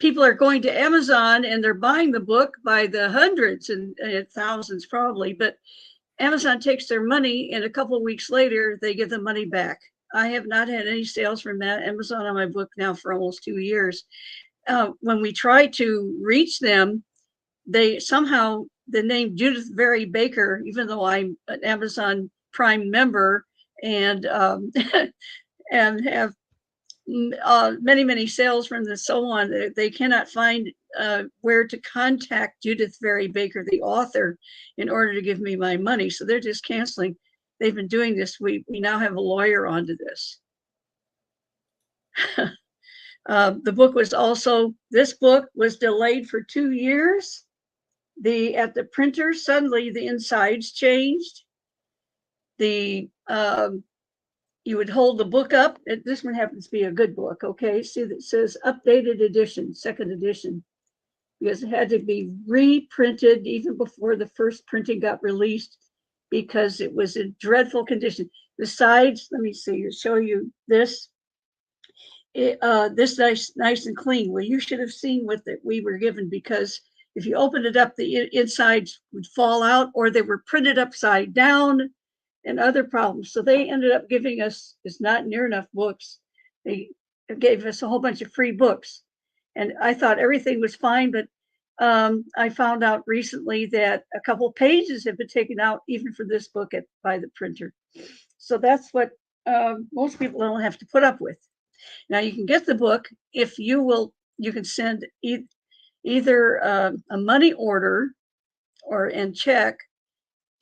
People are going to Amazon and they're buying the book by the hundreds and thousands probably, but Amazon takes their money, and a couple of weeks later, they give the money back. I have not had any sales from Amazon on my book now for almost 2 years. When we try to reach them, they somehow, the name Judyth Vary Baker, even though I'm an Amazon Prime member and and have many sales from this, so on, they cannot find where to contact Judyth Vary Baker, the author, in order to give me my money. So they're just canceling. They've been doing this. We now have a lawyer onto this. This book was delayed for 2 years. At the printer, suddenly the insides changed. You would hold the book up. This one happens to be a good book, okay? See, that says updated edition, second edition, because it had to be reprinted even before the first printing got released, because it was in dreadful condition. The sides, let me see, show you this. This nice and clean. Well, you should have seen what we were given, because if you opened it up, the insides would fall out, or they were printed upside down, and other problems. So they ended up giving us, it's not near enough books. They gave us a whole bunch of free books. And I thought everything was fine, but I found out recently that a couple pages have been taken out even for this book by the printer. So that's what most people don't have to put up with. Now you can get the book if you will. You can send either a money order and check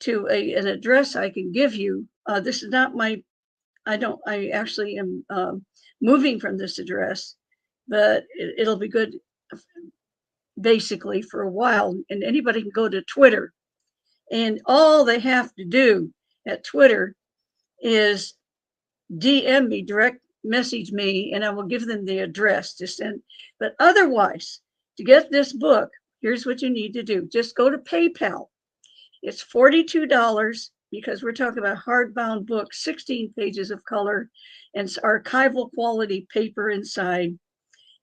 to an address I can give you. This is not my, I actually am moving from this address, but it'll be good basically for a while. And anybody can go to Twitter, and all they have to do at Twitter is DM me, direct message me, and I will give them the address to send. But otherwise, to get this book, here's what you need to do. Just go to PayPal. It's $42 because we're talking about hardbound book, 16 pages of color, and it's archival quality paper inside.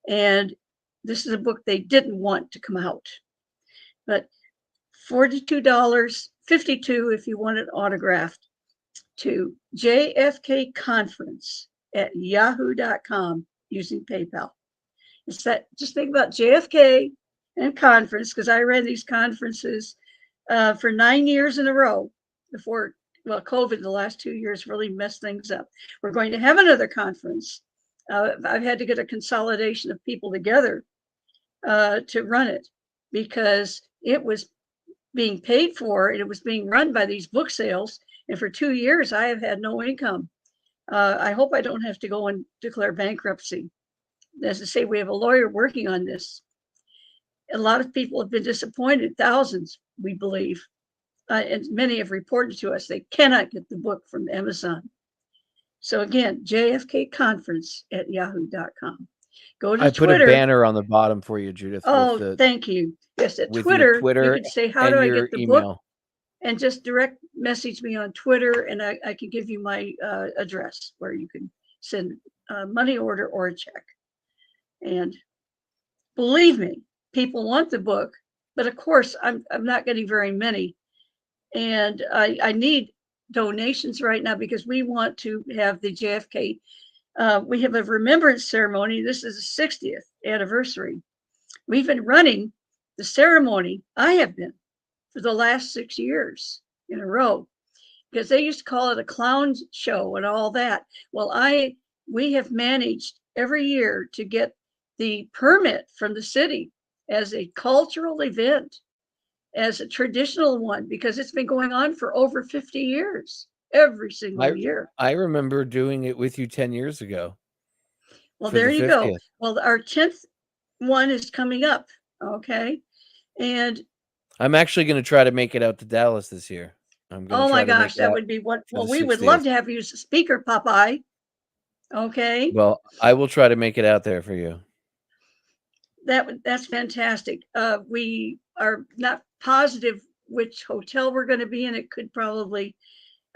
And this is a book they didn't want to come out. But $42, $52 if you want it autographed, to JFK conference at yahoo.com using PayPal. It's that, just think about JFK and conference, because I ran these conferences for 9 years in a row before, well, COVID the last 2 years really messed things up. We're going to have another conference. I've had to get a consolidation of people together to run it, because it was being paid for and it was being run by these book sales. And for 2 years, I have had no income. I hope I don't have to go and declare bankruptcy. As I say, we have a lawyer working on this. A lot of people have been disappointed, thousands, we believe. And many have reported to us they cannot get the book from Amazon. So again, JFK conference at yahoo.com. Go to I Twitter. put a banner on the bottom for you, Judyth. Oh, thank you. Yes, at with Twitter, your Twitter you can say, how and do I your get the email. book? And just direct message me on Twitter, and I can give you my address where you can send a money order or a check. And believe me, people want the book, but of course, I'm not getting very many. And I need donations right now, because we want to have the JFK. We have a remembrance ceremony. This is the 60th anniversary. We've been running the ceremony. I have been for the last 6 years in a row, because they used to call it a clown show and all that. Well, we have managed every year to get the permit from the city as a cultural event, as a traditional one, because it's been going on for over 50 years, every single year. I remember doing it with you 10 years ago. Well, there you go. Well, our 10th one is coming up. Okay. And I'm actually going to try to make it out to Dallas this year. Oh my gosh, that would be what. Well, we would love to have you as a speaker, Popeye. Okay. Well, I will try to make it out there for you. That's fantastic. We are not positive which hotel we're going to be in. It could probably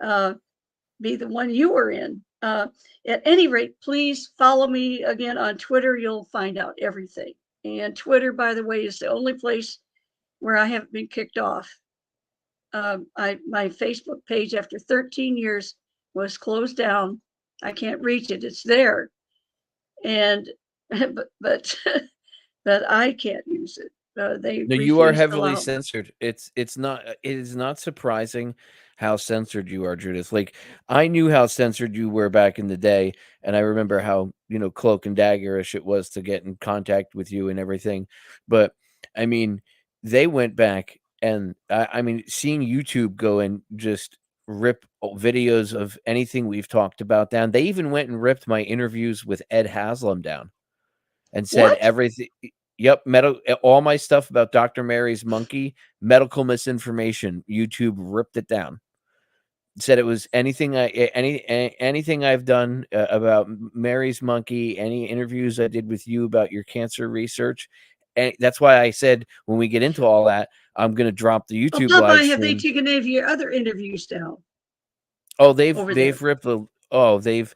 be the one you were in. At any rate, please follow me again on Twitter. You'll find out everything. And Twitter, by the way, is the only place where I haven't been kicked off. My Facebook page after 13 years was closed down. I can't reach it. It's there. And but I can't use it. No, you are heavily censored. It is not surprising how censored you are, Judyth. Like, I knew how censored you were back in the day, and I remember how, cloak and daggerish it was to get in contact with you and everything. But I mean, they went back, and I mean, seeing YouTube go and just rip videos of anything we've talked about down. They even went and ripped my interviews with Ed Haslam down and said everything. Yep, all my stuff about Dr. Mary's monkey, medical misinformation. YouTube ripped it down. Said it was anything I've done about Mary's monkey, any interviews I did with you about your cancer research. And that's why I said when we get into all that, I'm going to drop the YouTube live stream. Have they taken any of your other interviews down? Oh, they've ripped they've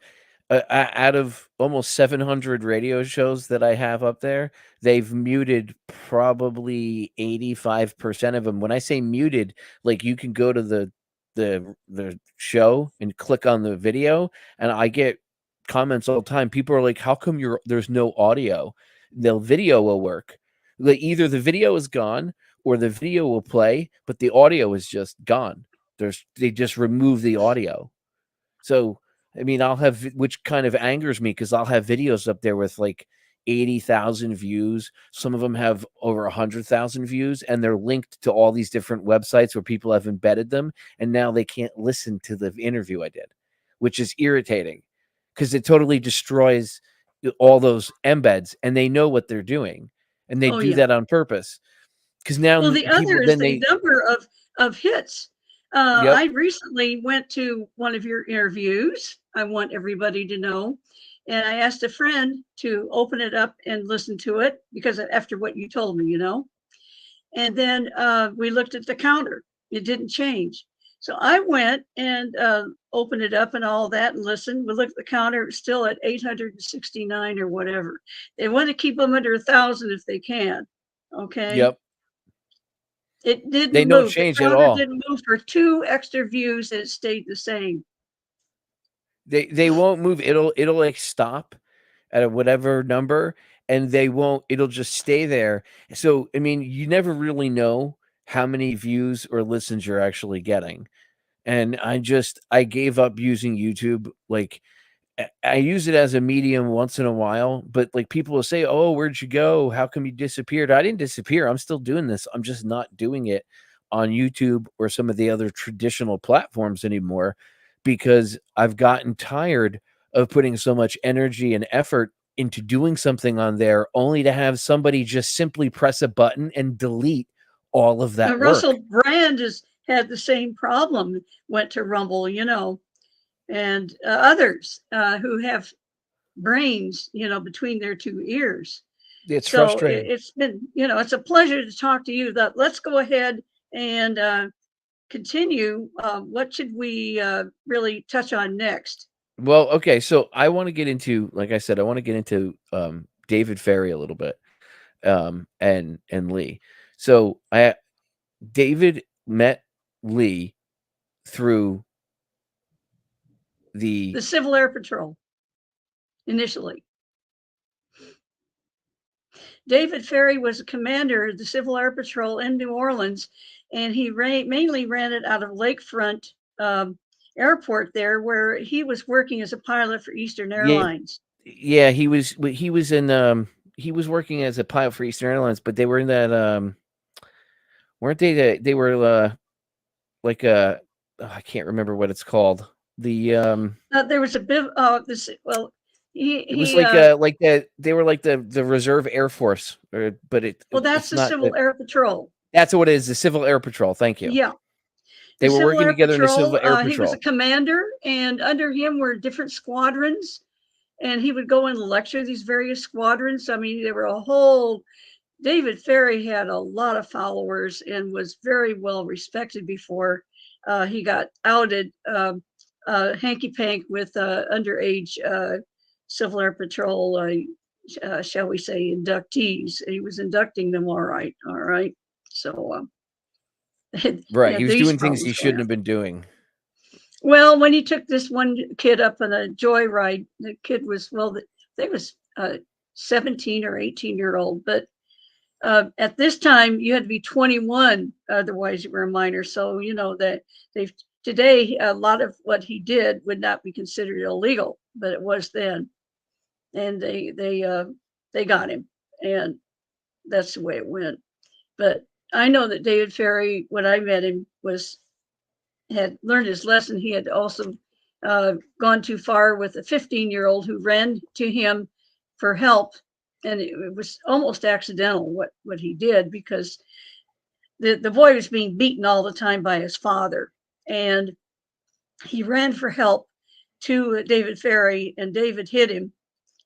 out of almost 700 radio shows that I have up there, they've muted probably 85% of them. When I say muted, like, you can go to the show and click on the video, and I get comments all the time. People are like, how come there's no audio? The video will work. Like, either the video is gone or the video will play, but the audio is just gone. They just remove the audio. So I mean, I'll have, which kind of angers me, because I'll have videos up there with like 80,000 views. Some of them have over 100,000 views, and they're linked to all these different websites where people have embedded them, and now they can't listen to the interview I did, which is irritating because it totally destroys all those embeds, and they know what they're doing, and they Oh, do yeah. that on purpose. Because now Well, the people other is then the they number of hits. yep I recently went to one of your interviews. I want everybody to know. And I asked a friend to open it up and listen to it because after what you told me, And then we looked at the counter. It didn't change. So I went and opened it up and all that and listened. We looked at the counter, it was still at 869 or whatever. They want to keep them under 1,000 if they can. Okay. yep It they didn't don't move. The change at counter all. didn't move for 2 extra views and it stayed the same. They won't move. It'll like stop at whatever number, and they won't. It'll just stay there. So I mean, you never really know how many views or listens you're actually getting. And I gave up using YouTube. Like I use it as a medium once in a while, but like people will say, "Oh, where'd you go? How come you disappeared?" I didn't disappear. I'm still doing this. I'm just not doing it on YouTube or some of the other traditional platforms anymore because I've gotten tired of putting so much energy and effort into doing something on there only to have somebody just simply press a button and delete all of that work. Russell Brand has had the same problem, went to Rumble, and others who have brains, between their 2 ears. It's So frustrating. it's been, it's a pleasure to talk to you. Let's go ahead and continue. What should we really touch on next? Well, okay, so I want to get into, like I said, I want to get into David Ferry a little bit, and Lee. So David met Lee through The Civil Air Patrol, initially. David Ferry was a commander of the Civil Air Patrol in New Orleans, and he mainly ran it out of Lakefront Airport there, where he was working as a pilot for Eastern Airlines. Yeah, he was he was working as a pilot for Eastern Airlines, but they were in that weren't they they were like I can't remember what it's called. The There was a bit this well it was like that they were like the Reserve Air Force, but that's it's the not Civil Air Patrol. That's what it is, the Civil Air Patrol. Thank you. Yeah. They were Civil working Air together in the Civil Patrol, Air he was Patrol. a commander, and under him were different squadrons, and he would go and lecture these various squadrons. I mean, there were a whole. David Ferry had a lot of followers and was very well respected before he got outed hanky pank with underage Civil Air Patrol, shall we say, inductees. He was inducting them all right. So Right, he was doing things problems he shouldn't have been doing. Well, when he took this one kid up on a joyride, the kid was, they was 17 or 18-year-old, but at this time you had to be 21, otherwise you were a minor. So that today a lot of what he did would not be considered illegal, but it was then, and they got him, and that's the way it went. But I know that David Ferry, when I met him, had learned his lesson. He had also gone too far with a 15-year-old who ran to him for help, and it was almost accidental what he did, because the boy was being beaten all the time by his father, and he ran for help to David Ferry, and David hit him.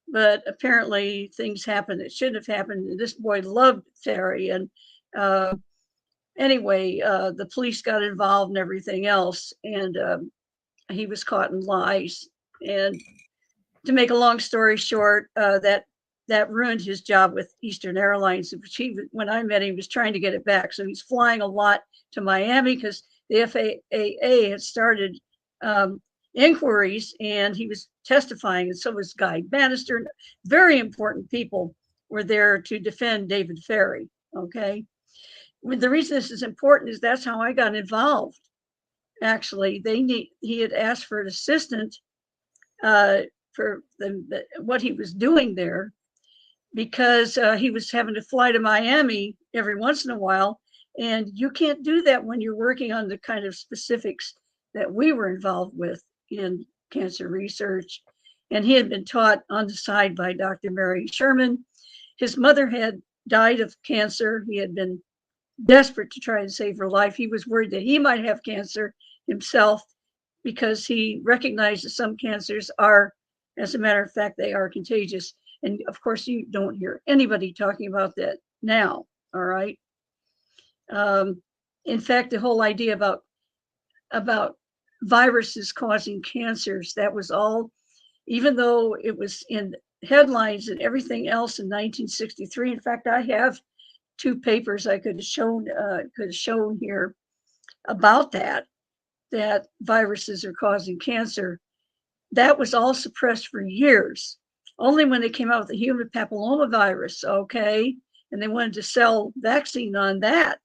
But apparently things happened that shouldn't have happened. This boy loved Ferry, and anyway, the police got involved and everything else, and he was caught in lies. And to make a long story short, that ruined his job with Eastern Airlines, which when I met him, he was trying to get it back. So he's flying a lot to Miami because the FAA had started inquiries, and he was testifying, and so was Guy Bannister. Very important people were there to defend David Ferry. Okay. The reason this is important is that's how I got involved. Actually, he had asked for an assistant for what he was doing there, because he was having to fly to Miami every once in a while. And you can't do that when you're working on the kind of specifics that we were involved with in cancer research. And he had been taught on the side by Dr. Mary Sherman. His mother had died of cancer. He had been desperate to try to save her life. He was worried that he might have cancer himself, because he recognized that some cancers are, as a matter of fact, they are contagious. And of course, you don't hear anybody talking about that now. All right. In fact, the whole idea about viruses causing cancers, that was all, even though it was in headlines and everything else in 1963. In fact, I have 2 papers I could have shown here about that viruses are causing cancer. That was all suppressed for years. Only when they came out with the human papillomavirus, okay, and they wanted to sell vaccine on that,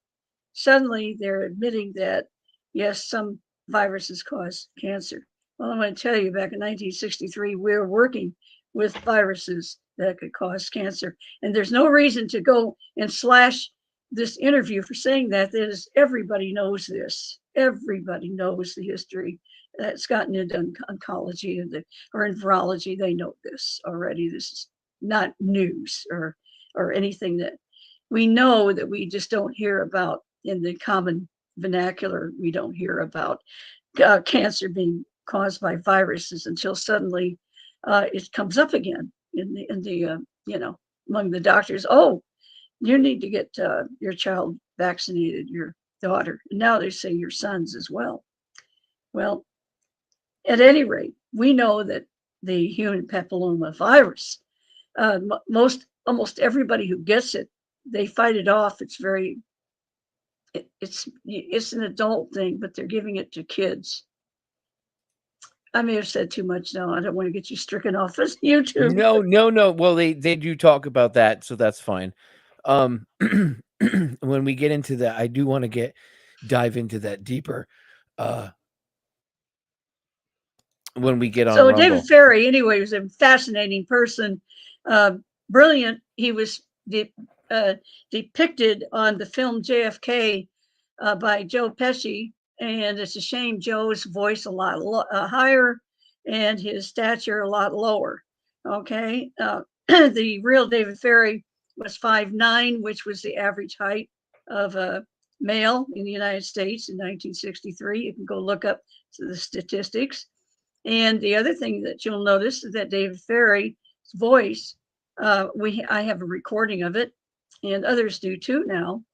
suddenly they're admitting that, yes, some viruses cause cancer. Well, I'm going to tell you, back in 1963, we were working with viruses that could cause cancer. And there's no reason to go and slash this interview for saying that. That is, everybody knows this. Everybody knows the history that's gotten into oncology or in virology. They know this already. This is not news or anything that we know, that we just don't hear about in the common vernacular. We don't hear about cancer being caused by viruses until suddenly it comes up again in the among the doctors. Oh, you need to get your child vaccinated, your daughter. And now they say your sons as well. Well, at any rate, we know that the human papilloma virus, almost everybody who gets it, they fight it off. It's an adult thing, but they're giving it to kids. I may have said too much now. I don't want to get you stricken off as YouTube. No. Well, they do talk about that, so that's fine. When we get into that, I do want to dive into that deeper. When we get on So Rumble. David Vary, anyway, was a fascinating person, brilliant. He was depicted on the film JFK by Joe Pesci, and it's a shame Joe's voice a lot higher and his stature a lot lower. Okay, the real David Vary was 5'9", which was the average height of a male in the United States in 1963. You can go look up the statistics. And the other thing that you'll notice is that David Vary's voice, I have a recording of it, and others do too now,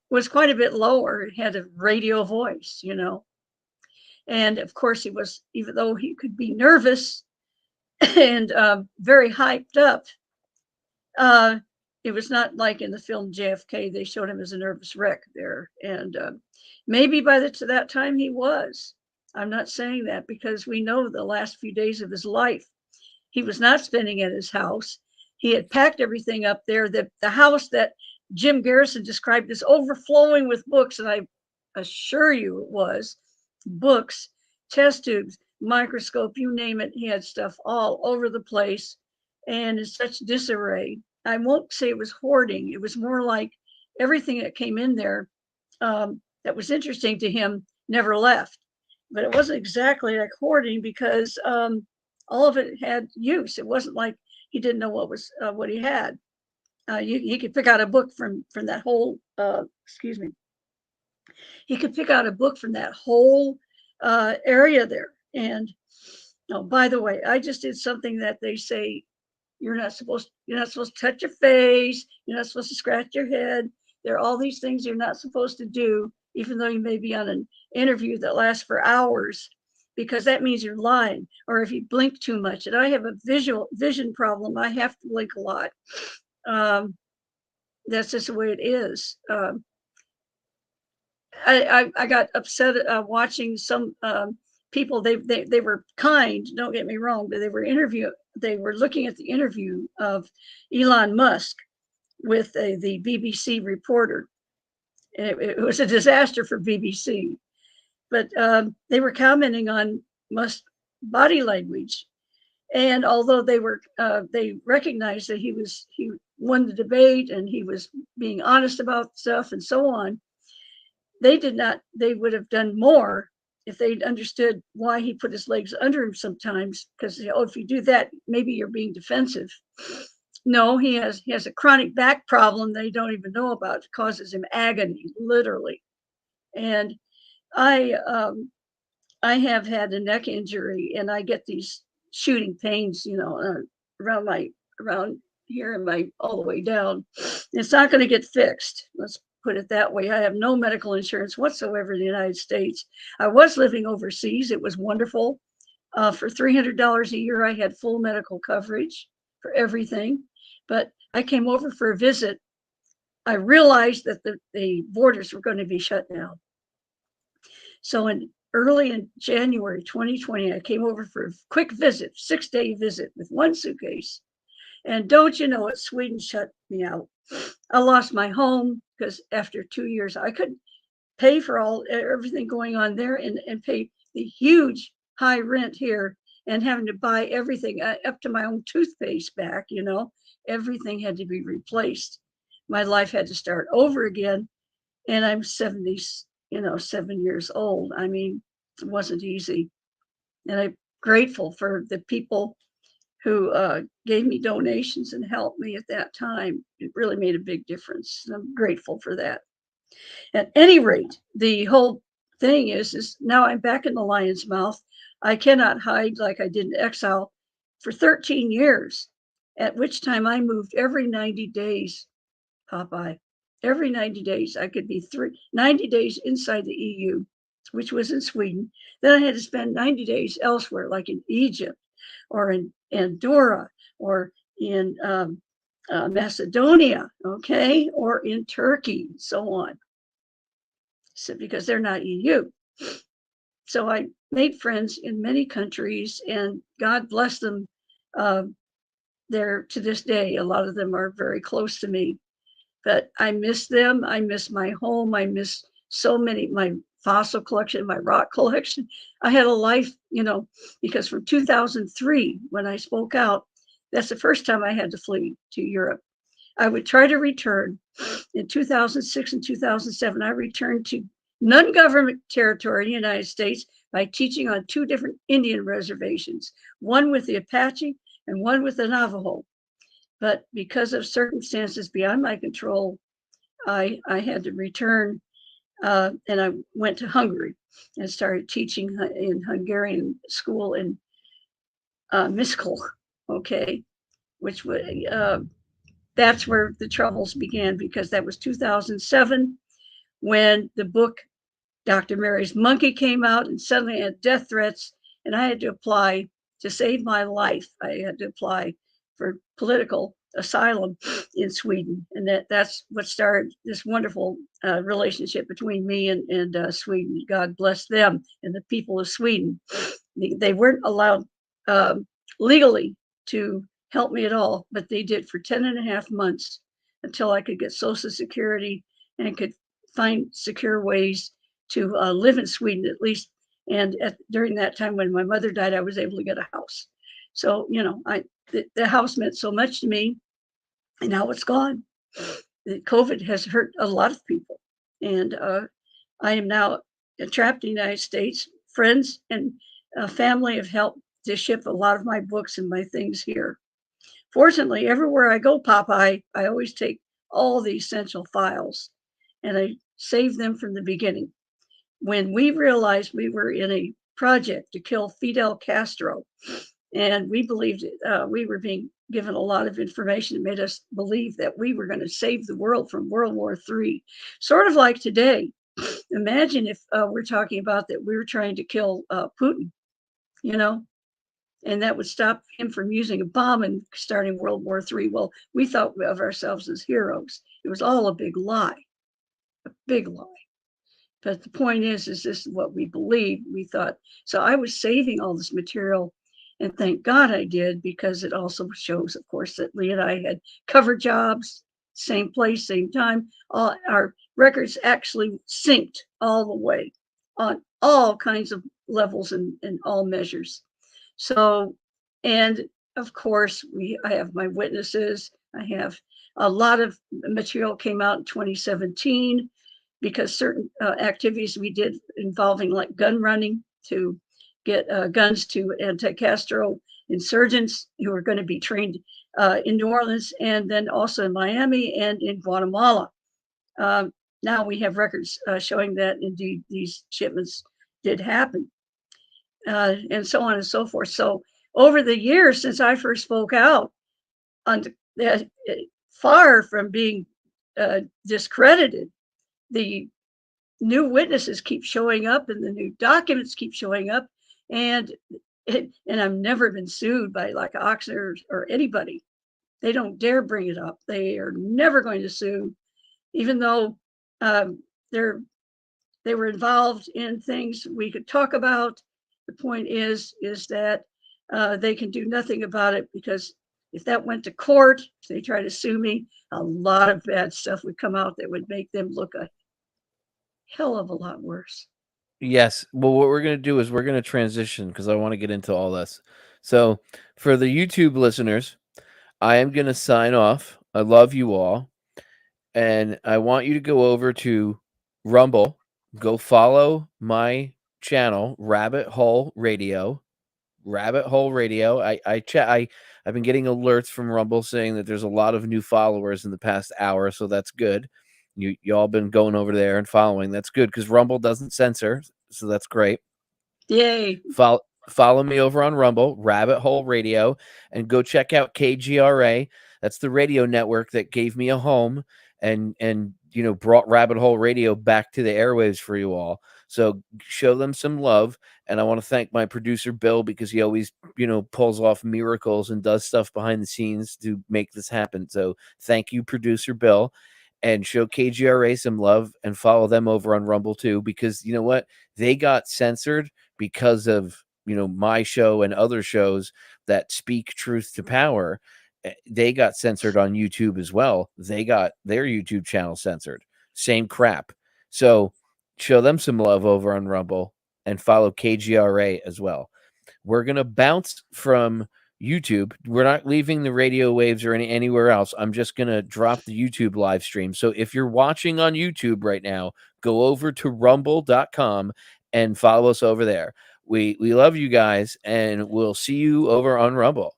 was quite a bit lower. It had a radio voice, And of course, he was, even though he could be nervous and very hyped up, it was not like in the film JFK. They showed him as a nervous wreck there. And maybe by that time he was. I'm not saying that, because we know the last few days of his life, he was not spending at his house. He had packed everything up there. The house that Jim Garrison described as overflowing with books, and I assure you it was, books, test tubes, microscope, you name it. He had stuff all over the place and in such disarray. I won't say it was hoarding. It was more like everything that came in there that was interesting to him never left. But it wasn't exactly like hoarding, because all of it had use. It wasn't like he didn't know what he had. He could pick out a book from that whole, He could pick out a book from that whole area there. And oh, by the way, I just did something that they say you're not supposed to touch your face. You're not supposed to scratch your head. There are all these things you're not supposed to do, even though you may be on an interview that lasts for hours, because that means you're lying. Or if you blink too much, and I have a vision problem, I have to blink a lot. That's just the way it is. I got upset watching some people. They were kind, don't get me wrong, but they were looking at the interview of Elon Musk with the BBC reporter. It was a disaster for BBC, but they were commenting on Musk's body language. And although they recognized that he won the debate and he was being honest about stuff and so on, they would have done more if they'd understood why he put his legs under him sometimes, because if you do that, maybe you're being defensive. No, he has a chronic back problem they don't even know about. It causes him agony, literally. And I have had a neck injury, and I get these shooting pains, around here and all the way down. It's not going to get fixed. Let's put it that way. I have no medical insurance whatsoever in the United States. I was living overseas. It was wonderful. For $300 a year, I had full medical coverage for everything. But I came over for a visit. I realized that the borders were going to be shut down. So early in January 2020, I came over for a quick visit, 6-day visit with one suitcase. And don't you know it, Sweden shut me out. I lost my home because after 2 years, I couldn't pay for everything going on there and pay the huge high rent here and having to buy everything up to my own toothpaste back, everything had to be replaced. My life had to start over again. And I'm 7 years old. I mean, it wasn't easy. And I'm grateful for the people who gave me donations and helped me at that time. It really made a big difference. I'm grateful for that. At any rate, the whole thing is now I'm back in the lion's mouth. I cannot hide like I did in exile for 13 years, at which time I moved every 90 days, Popeye. Every 90 days, I could be 90 days inside the EU, which was in Sweden. Then I had to spend 90 days elsewhere, like in Egypt or in Andorra or in Macedonia, okay, or in Turkey, and so on. So because they're not EU. So I made friends in many countries, and God bless them. They're to this day, a lot of them are very close to me. But I miss them. I miss my home. I miss so many, my fossil collection, my rock collection. I had a life, because from 2003, when I spoke out, that's the first time I had to flee to Europe. I would try to return. In 2006 and 2007, I returned to non-government territory in the United States by teaching on 2 different Indian reservations, one with the Apache and one with the Navajo. But because of circumstances beyond my control, I had to return, and I went to Hungary and started teaching in Hungarian school in Miskolc, okay, which was, that's where the troubles began, because that was 2007 when the book Dr. Mary's Monkey came out, and suddenly I had death threats, and I had to apply to save my life. I had to apply for political asylum in Sweden, and that's what started this wonderful relationship between me and Sweden. God bless them and the people of Sweden. They weren't allowed legally to help me at all, but they did for 10.5 months until I could get Social Security and could find secure ways to live in Sweden at least. And during that time when my mother died, I was able to get a house. So, the house meant so much to me, and now it's gone. COVID has hurt a lot of people. And I am now trapped in the United States. Friends and family have helped to ship a lot of my books and my things here. Fortunately, everywhere I go, Popeye, I always take all the essential files and I save them from the beginning. When we realized we were in a project to kill Fidel Castro, and we believed we were being given a lot of information that made us believe that we were going to save the world from World War III. Sort of like today. Imagine if we're talking about that we were trying to kill Putin, and that would stop him from using a bomb and starting World War III. Well, we thought of ourselves as heroes. It was all a big lie, a big lie. But the point is this is what we believed. We thought, so I was saving all this material, and thank God I did, because it also shows, of course, that Lee and I had cover jobs, same place, same time. All our records actually synced all the way on all kinds of levels and all measures. So And of course, I have my witnesses. I have a lot of material came out in 2017 because certain activities we did involving like gun running to get guns to anti-Castro insurgents who are going to be trained in New Orleans and then also in Miami and in Guatemala. Now we have records showing that indeed these shipments did happen, and so on and so forth. So over the years since I first spoke out, on far from being discredited, the new witnesses keep showing up and the new documents keep showing up, and I've never been sued by like Oxner or anybody. They don't dare bring it up. They are never going to sue, even though they were involved in things we could talk about. The point is that they can do nothing about it, because if that went to court, if they try to sue me, a lot of bad stuff would come out that would make them look a hell of a lot worse. Yes. Well, what we're going to do is we're going to transition because I want to get into all this. So, for the YouTube listeners, I am going to sign off. I love you all. And I want you to go over to Rumble, go follow my channel, Rabbit Hole Radio. Rabbit Hole Radio. I've been getting alerts from Rumble saying that there's a lot of new followers in the past hour, so that's good. Y'all been going over there and following. That's good because Rumble doesn't censor, so that's great. Yay. Follow me over on Rumble, Rabbit Hole Radio, and go check out KGRA. That's the radio network that gave me a home and brought Rabbit Hole Radio back to the airwaves for you all. So show them some love. And I want to thank my producer, Bill, because he always, pulls off miracles and does stuff behind the scenes to make this happen. So thank you, producer Bill, and show KGRA some love and follow them over on Rumble too, because you know what? They got censored because of, my show and other shows that speak truth to power. They got censored on YouTube as well. They got their YouTube channel censored. Same crap. So show them some love over on Rumble and follow KGRA as well. We're going to bounce from YouTube. We're not leaving the radio waves or anywhere else. I'm just going to drop the YouTube live stream. So if you're watching on YouTube right now, go over to rumble.com and follow us over there. We love you guys, and we'll see you over on Rumble.